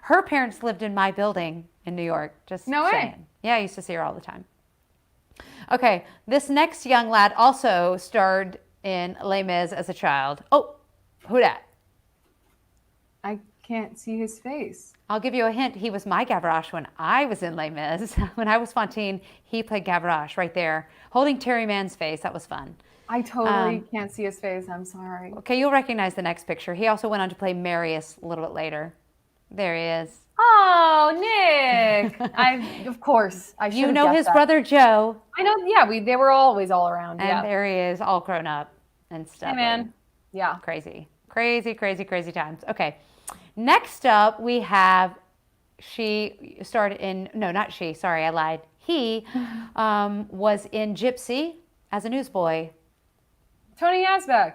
Her parents lived in my building in New York. Just No way. saying. Yeah, I used to see her all the time. Okay, this next young lad also starred in Les Mis as a child. Oh, who dat? I can't see his face. I'll give you a hint. He was my Gavroche when I was in Les Mis. When I was Fantine, he played Gavroche right there, holding Terry Mann's face. That was fun. I totally can't see his face. I'm sorry. Okay, you'll recognize the next picture. He also went on to play Marius a little bit later. There he is. Oh, Nick! Of course, I should You have know guessed his that. brother Joe, I know. Yeah, they were always all around. and Yeah. there he is, all grown up and stuff. Hey, man. Yeah. Crazy, crazy, crazy, crazy times. Okay, next up we have, she started in, no, not she, sorry, I lied. He was in Gypsy as a newsboy. Tony Asbeck.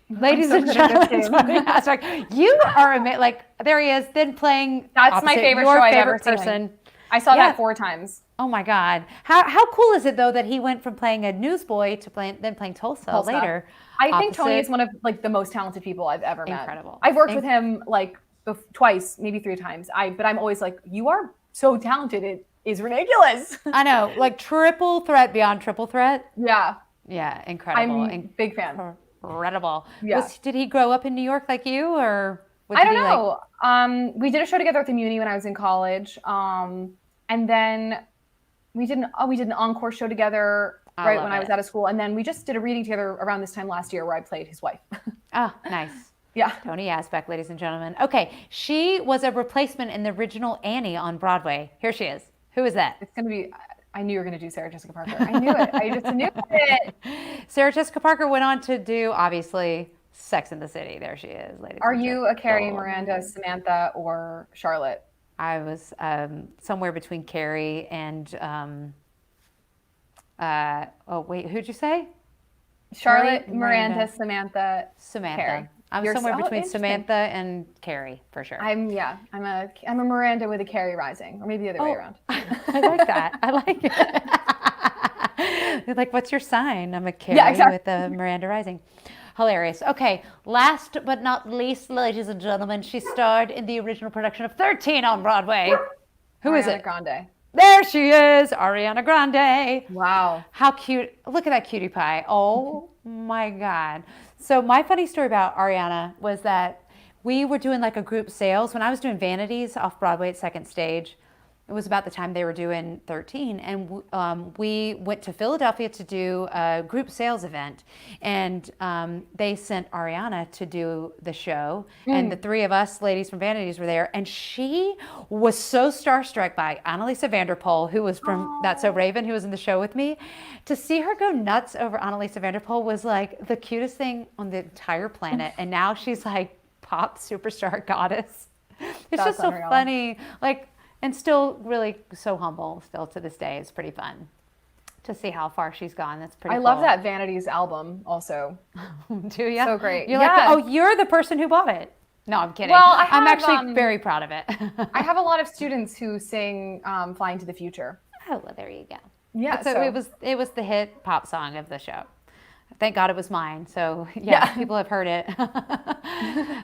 Ladies so and good at this gentlemen, game. Tony Asbeck, you are like, there he is, then playing. That's my opposite favorite your show I've favorite ever person. seen. I saw Yeah. that 4 times. Oh my God. How cool is it though that he went from playing a newsboy to playing Tulsa later? I think Tony Opposite. is one of like the most talented people I've ever met. Incredible. I've worked with him like twice, maybe 3 times. But I'm always like, you are so talented. It is ridiculous. I know, like triple threat beyond triple threat. Yeah, Yeah, incredible. I'm a big fan. Incredible. Yeah. Did he grow up in New York like you, or was I don't he know. We did a show together at the Muni when I was in college, and then we did an encore show together I right love when I was it. out of school, and then we just did a reading together around this time last year where I played his wife. Oh, nice. Yeah. Tony Asbeck, ladies and gentlemen. Okay, she was a replacement in the original Annie on Broadway. Here she is. Who is that? It's gonna be. I knew you were gonna do Sarah Jessica Parker. I knew it. I just knew it. Sarah Jessica Parker went on to do, obviously, Sex and the City. There she is, ladies Are and you a Carrie, gentlemen. Miranda, Samantha, or Charlotte? I was somewhere between Carrie and, oh, wait, who'd you say? Charlotte, Carrie, Miranda, Samantha. Samantha. Carrie. I'm You're somewhere so between interesting. Samantha and Carrie, for sure. I'm a Miranda with a Carrie rising, or maybe the other way around. I like that. I like it. They're like, what's your sign? I'm a Carrie exactly. with a Miranda Rising. Hilarious. Okay, last but not least, ladies and gentlemen, she starred in the original production of 13 on Broadway. Who is Ariana it? Grande. There she is, Ariana Grande. Wow. How cute. Look at that cutie pie. Oh my God. So my funny story about Ariana was that we were doing like a group sales when I was doing Vanities off Broadway at Second Stage. It was about the time they were doing 13, and we went to Philadelphia to do a group sales event, and they sent Ariana to do the show, and the 3 of us ladies from Vanities were there, and she was so starstruck by Annalisa Vanderpool, who was from That's So Raven, who was in the show with me. To see her go nuts over Annalisa Vanderpool was like the cutest thing on the entire planet, and now she's like pop superstar goddess. It's That's just so unreal. funny, like. And still really so humble still to this day. It's pretty fun to see how far she's gone. That's pretty I cool. love that Vanities album also. Do you? So great. You're Yeah. like, oh, you're the person who bought it. No, I'm kidding. Well, I'm have, actually very proud of it. I have a lot of students who sing Flying to the Future. Oh, well, there you go. Yeah, So, so- it was the hit pop song of the show. Thank God it was mine. So yeah, people have heard it.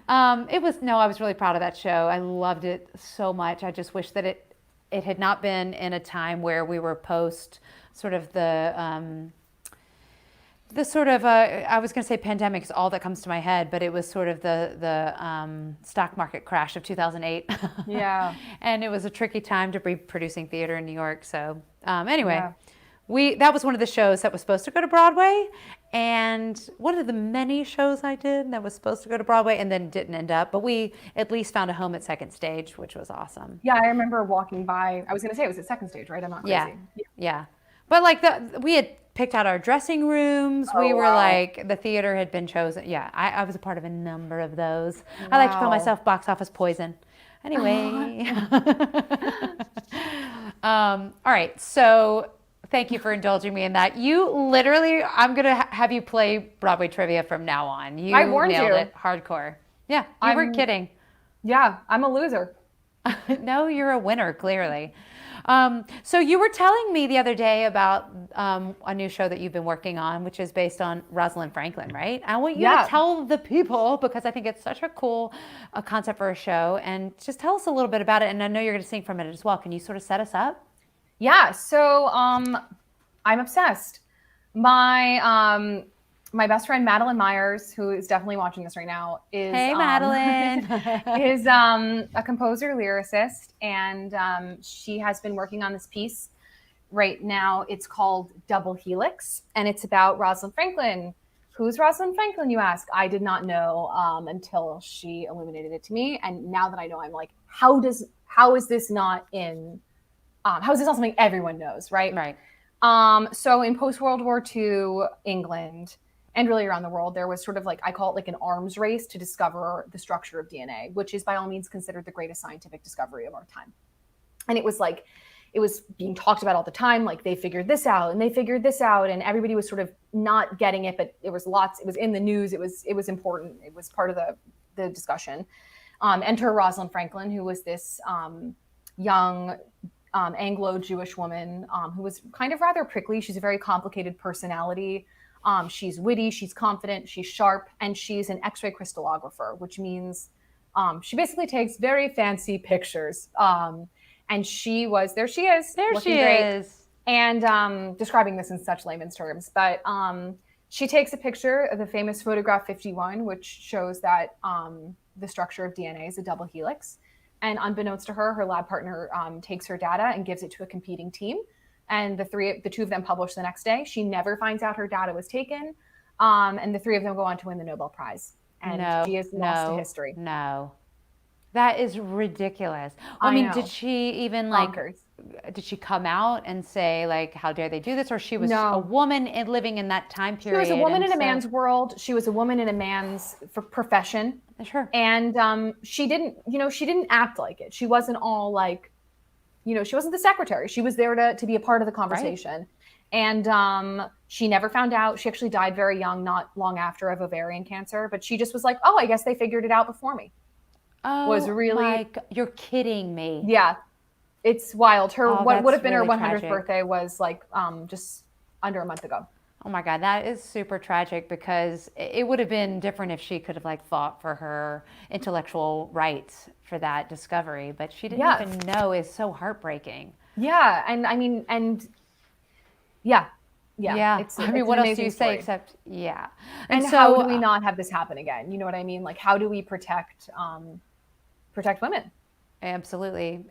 I was really proud of that show. I loved it so much. I just wish that it had not been in a time where we were post sort of the sort of I was going to say pandemic is all that comes to my head, but it was sort of the stock market crash of 2008. Yeah. And it was a tricky time to be producing theater in New York. So anyway, Yeah. that was one of the shows that was supposed to go to Broadway, and one of the many shows I did that was supposed to go to Broadway and then didn't end up. But we at least found a home at Second Stage, which was awesome. Yeah, I remember walking by. I was going to say it was at Second Stage, right? I'm not crazy. Yeah. But like we had picked out our dressing rooms. We were wow. like, the theater had been chosen. Yeah, I was a part of a number of those. I like to call Wow. myself box office poison. Anyway. All right. So thank you for indulging me in that. You literally, I'm going to have you play Broadway trivia from now on. You I warned nailed you. it hardcore. Yeah, you weren't kidding. Yeah, I'm a loser. No, you're a winner, clearly. So you were telling me the other day about a new show that you've been working on, which is based on Rosalind Franklin, right? I want you Yeah. to tell the people, because I think it's such a cool concept for a show, and just tell us a little bit about it. And I know you're going to sing from it as well. Can you sort of set us up? Yeah, so I'm obsessed. My best friend Madeline Myers, who is definitely watching this right now, is Hey, Madeline. is a composer lyricist, and she has been working on this piece right now. It's called Double Helix, and it's about Rosalind Franklin. Who's Rosalind Franklin, you ask? I did not know until she illuminated it to me. And now that I know, I'm like, how is this not something everyone knows, right? Right. So in post-World War II England, and really around the world, there was sort of like, I call it like an arms race to discover the structure of DNA, which is by all means considered the greatest scientific discovery of our time. And it was like, it was being talked about all the time, like they figured this out and they figured this out, and everybody was sort of not getting it, but it was in the news, it was important, it was part of the discussion. Enter Rosalind Franklin, who was this young Anglo-Jewish woman who was kind of rather prickly. She's a very complicated personality. She's witty, she's confident, she's sharp, and she's an X-ray crystallographer, which means she basically takes very fancy pictures. And there she is. There she great. is. And describing this in such layman's terms, but she takes a picture of the famous photograph 51, which shows that the structure of DNA is a double helix. And unbeknownst to her, her lab partner takes her data and gives it to a competing team. And the two of them publish the next day. She never finds out her data was taken. And the three of them go on to win the Nobel Prize. And she is lost to history. No. That is ridiculous. I mean, know. did she even Bonkers. did she come out and say like, how dare they do this? Or she was No. a woman living in that time period? She was a woman in a man's world. She was a woman in a man's profession. Sure. And she didn't act like it. She wasn't all like, she wasn't the secretary. She was there to be a part of the conversation. Right. And she never found out. She actually died very young, not long after, of ovarian cancer. But she just was like, oh, I guess they figured it out before me. Oh, was really you're kidding me. Yeah, it's wild. What would have been really her 100th tragic. birthday was like just under a month ago. Oh my God, that is super tragic, because it would have been different if she could have fought for her intellectual rights for that discovery, but she didn't even know. Is so heartbreaking. Yeah, and I mean, yeah. It's what else do you say except And so, how do we not have this happen again? You know what I mean? Like, how do we protect women? Absolutely.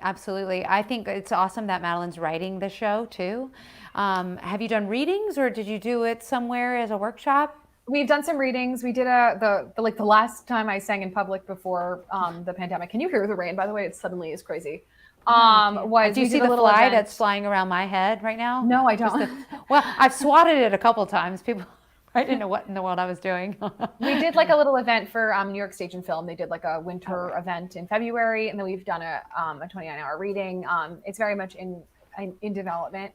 I think it's awesome that Madeline's writing the show too. Have you done readings, or did you do it somewhere as a workshop? We've done some readings. We did the last time I sang in public before the pandemic. Can you hear the rain, by the way? It suddenly is crazy. Do you see the fly that's flying around my head right now? No, I don't. Well, I've swatted it a couple times. People, I didn't know what in the world I was doing. We did a little event for New York Stage and Film. They did a winter event in February, and then we've done a 29-hour reading. It's very much in development.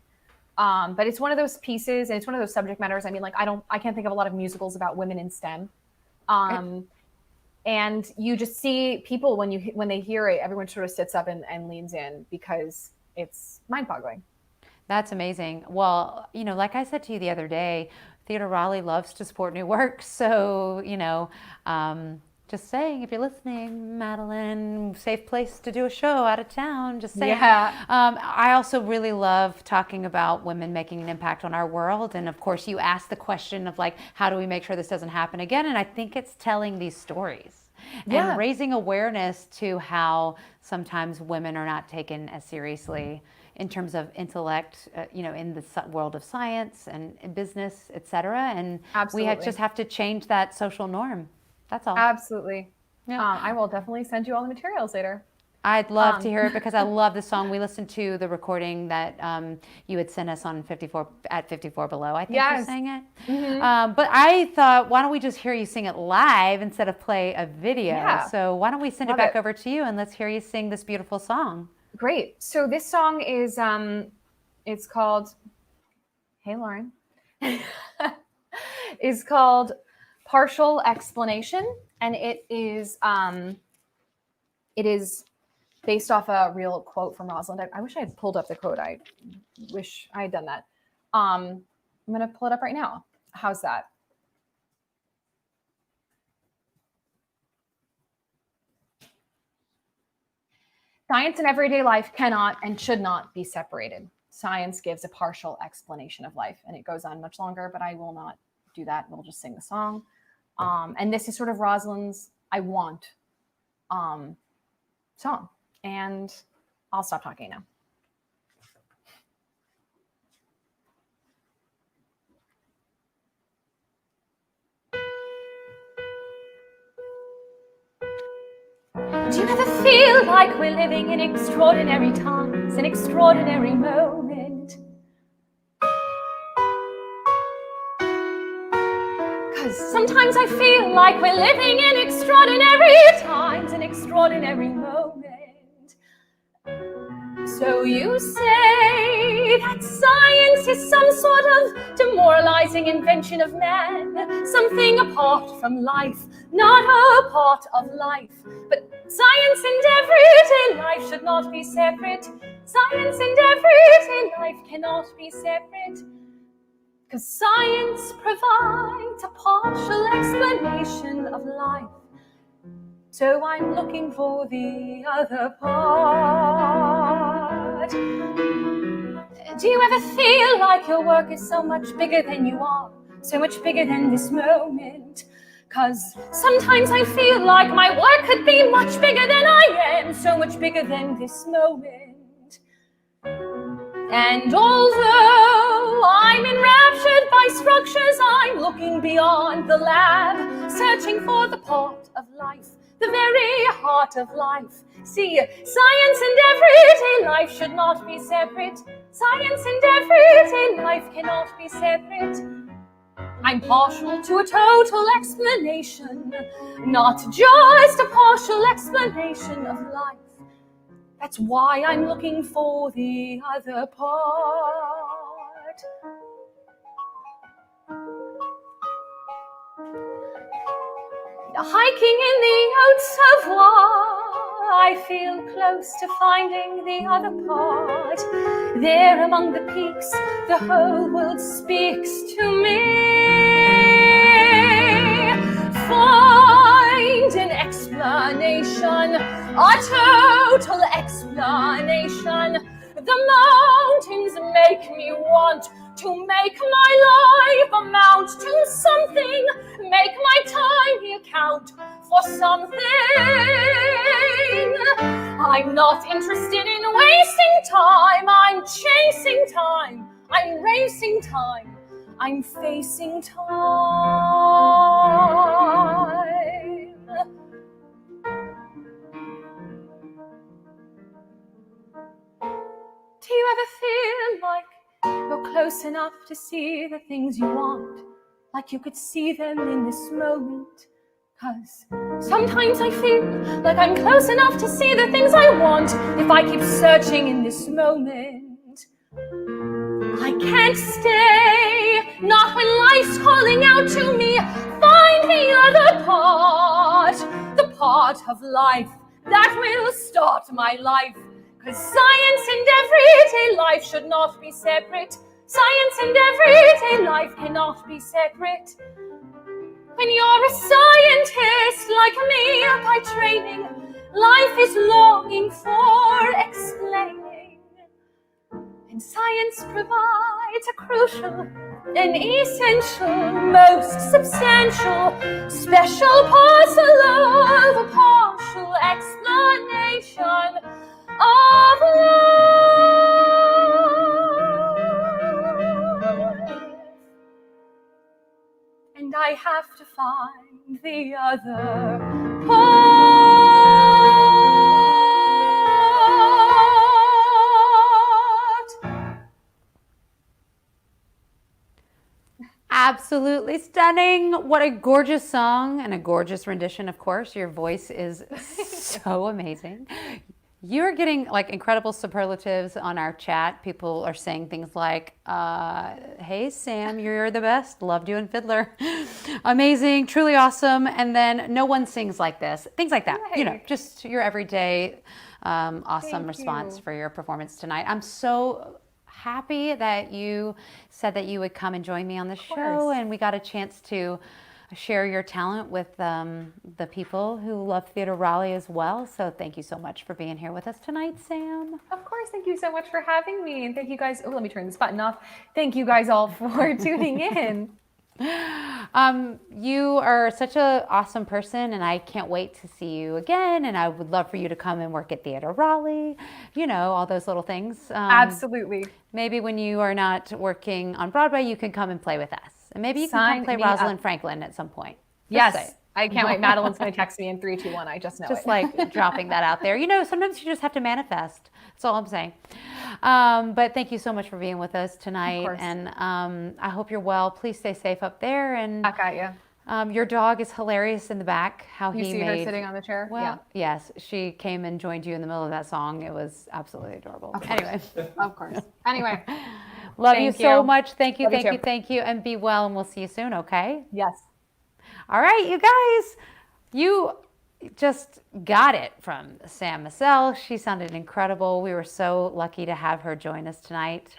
But it's one of those pieces, and it's one of those subject matters. I mean, I can't think of a lot of musicals about women in STEM. And you just see people when they hear it, everyone sort of sits up and leans in, because it's mind-boggling. That's amazing. Well, like I said to you the other day, Theatre Raleigh loves to support new work. So, just saying, if you're listening, Madeline, safe place to do a show out of town, just saying. Yeah. I also really love talking about women making an impact on our world. And of course, you asked the question of how do we make sure this doesn't happen again? And I think it's telling these stories and raising awareness to how sometimes women are not taken as seriously in terms of intellect, in the world of science and business, et cetera. And Absolutely. we just have to change that social norm. That's all. Absolutely. Yeah. I will definitely send you all the materials later. I'd love to hear it, because I love the song. We listened to the recording that you had sent us on 54 Below. I think you sang it. Mm-hmm. But I thought, why don't we just hear you sing it live instead of play a video? Yeah. So why don't we send it back over to you, and let's hear you sing this beautiful song. Great. So this song is, it's called, hey, Lauren, is called Partial Explanation. And it is based off a real quote from Rosalind. I wish I had pulled up the quote. I wish I had done that. I'm going to pull it up right now. How's that? Science and everyday life cannot and should not be separated. Science gives a partial explanation of life, and it goes on much longer, but I will not do that. We'll just sing the song. And this is sort of Rosalind's I Want song. And I'll stop talking now. Do you ever feel like we're living in extraordinary times, an extraordinary moment? 'Cause sometimes I feel like we're living in extraordinary times, an extraordinary moment. So you say that science is some sort of demoralizing invention of man, something apart from life, not a part of life. But science and everyday life should not be separate. Science and everyday life cannot be separate. 'Cause science provides a partial explanation of life. So I'm looking for the other part. Do you ever feel like your work is so much bigger than you are, so much bigger than this moment? 'Cause sometimes I feel like my work could be much bigger than I am, so much bigger than this moment. And although I'm enraptured by structures, I'm looking beyond the lab, searching for the part of life, the very heart of life. See, science and everyday life should not be separate. Science and everyday life cannot be separate. I'm partial to a total explanation, not just a partial explanation of life. That's why I'm looking for the other part. Hiking in the Haute-Savoie, I feel close to finding the other part. There among the peaks, the whole world speaks to me. Find an explanation, a total explanation. The mountains make me want to make my life amount to something, make my time here count for something. I'm not interested in wasting time, I'm chasing time, I'm racing time, I'm facing time. Do you ever feel like you're close enough to see the things you want, like you could see them in this moment? 'Cause sometimes I feel like I'm close enough to see the things I want if I keep searching in this moment. I can't stay, not when life's calling out to me. Find the other part, the part of life that will start my life. 'Cause science and everyday life should not be separate. Science and everyday life cannot be separate. When you're a scientist like me by training, life is longing for explaining. And science provides a crucial, an essential, most substantial, special parcel of a partial explanation of life. And I have to find the other part. Absolutely stunning. What a gorgeous song and a gorgeous rendition, of course. Your voice is so amazing. You're getting like incredible superlatives on our chat. People are saying things like, hey, Sam, you're the best. Loved you in Fiddler. Amazing, truly awesome. And then no one sings like this. Things like that. Right. You know, just your everyday awesome Thank response you. for your performance tonight. I'm so happy that you said that you would come and join me on the show, course. and we got a chance to share your talent with the people who love Theatre Raleigh as well. So thank you so much for being here with us tonight, Sam. Of course, thank you so much for having me. And thank you guys. Oh, let me turn this button off. Thank you guys all for tuning in. You are such an awesome person, and I can't wait to see you again. And I would love for you to come and work at Theatre Raleigh, you know, all those little things. Absolutely. Maybe when you are not working on Broadway, you can come and play with us. And maybe you can Sign come play me Rosalind up. Franklin at some point. Just Yes, say. I can't wait. Madeline's going to text me in 3, 2, 1. I just know Just it. like dropping that out there. You know, sometimes you just have to manifest. That's all I'm saying. But thank you so much for being with us tonight. course. And I hope you're well. Please stay safe up there. And Back at you. your dog is hilarious in the back. How You he see made her sitting on the chair? Well, yes, she came and joined you in the middle of that song. It was absolutely adorable. Anyway, Of course. Anyway, love you Thank so you. much. Thank you, Love you thank you, too. thank you, and be well. And we'll see you soon. Okay. yes. All right, you guys, you just got it from Sam Massell. She sounded incredible. We were so lucky to have her join us tonight.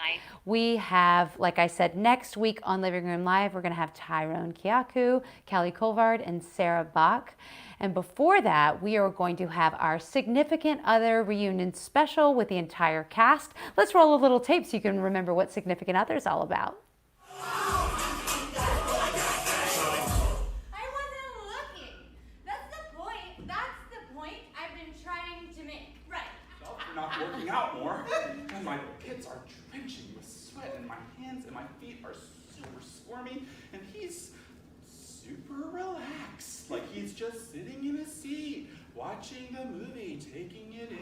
We have, like I said, next week on Living Room Live, we're going to have Tyrone Kiaku, Kelly Colvard, and Sarah Bach. And before that, we are going to have our Significant Other reunion special with the entire cast. Let's roll a little tape so you can remember what Significant Other is all about. I wasn't looking. That's the point. That's the point I've been trying to make. Right. You're not working out more. And my pits are drenching with sweat, and my hands and my feet are super squirmy, and he's super relaxed. Like he's just sitting in his seat, watching the movie, taking it in.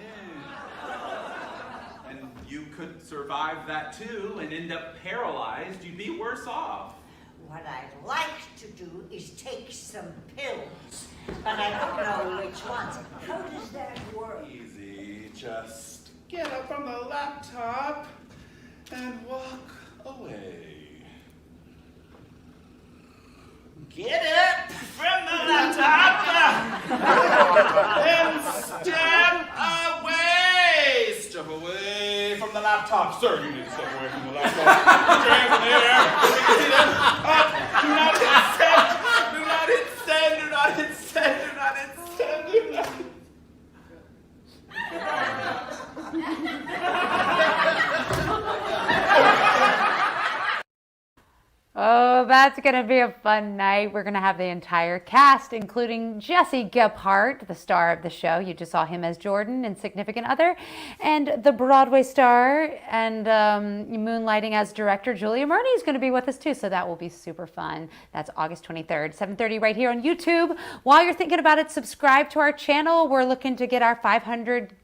And you could survive that too and end up paralyzed. You'd be worse off. What I'd like to do is take some pills, but I don't know which ones. How does that work? Easy. Just get up from the laptop and walk away. Get up from the laptop and step away. Step away from the laptop. Sir, you need to step away from the laptop. Put your hands in the air. You see them? Up. Do not hit send. Do not hit send. Do not hit send. Do not hit send. Do not hit Oh, that's going to be a fun night. We're going to have the entire cast, including Jesse Gephardt, the star of the show. You just saw him as Jordan in Significant Other, and the Broadway star and moonlighting as director Julia Murney is going to be with us too. So that will be super fun. That's August 23rd, 7:30 right here on YouTube. While you're thinking about it, subscribe to our channel. We're looking to get our 500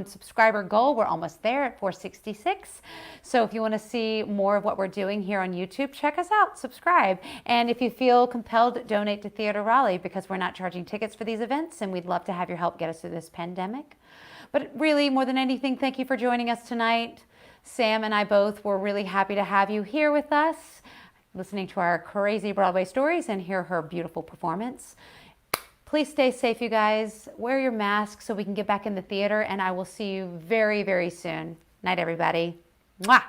subscriber goal. We're almost there at 466. So if you want to see more of what we're doing here on YouTube, check us out, subscribe. And if you feel compelled, donate to Theater Raleigh, because we're not charging tickets for these events and we'd love to have your help get us through this pandemic. But really, more than anything, thank you for joining us tonight. Sam and I both were really happy to have you here with us, listening to our crazy Broadway stories and hear her beautiful performance. Please stay safe, you guys. Wear your mask so we can get back in the theater, and I will see you very, very soon. Night, everybody. Mwah!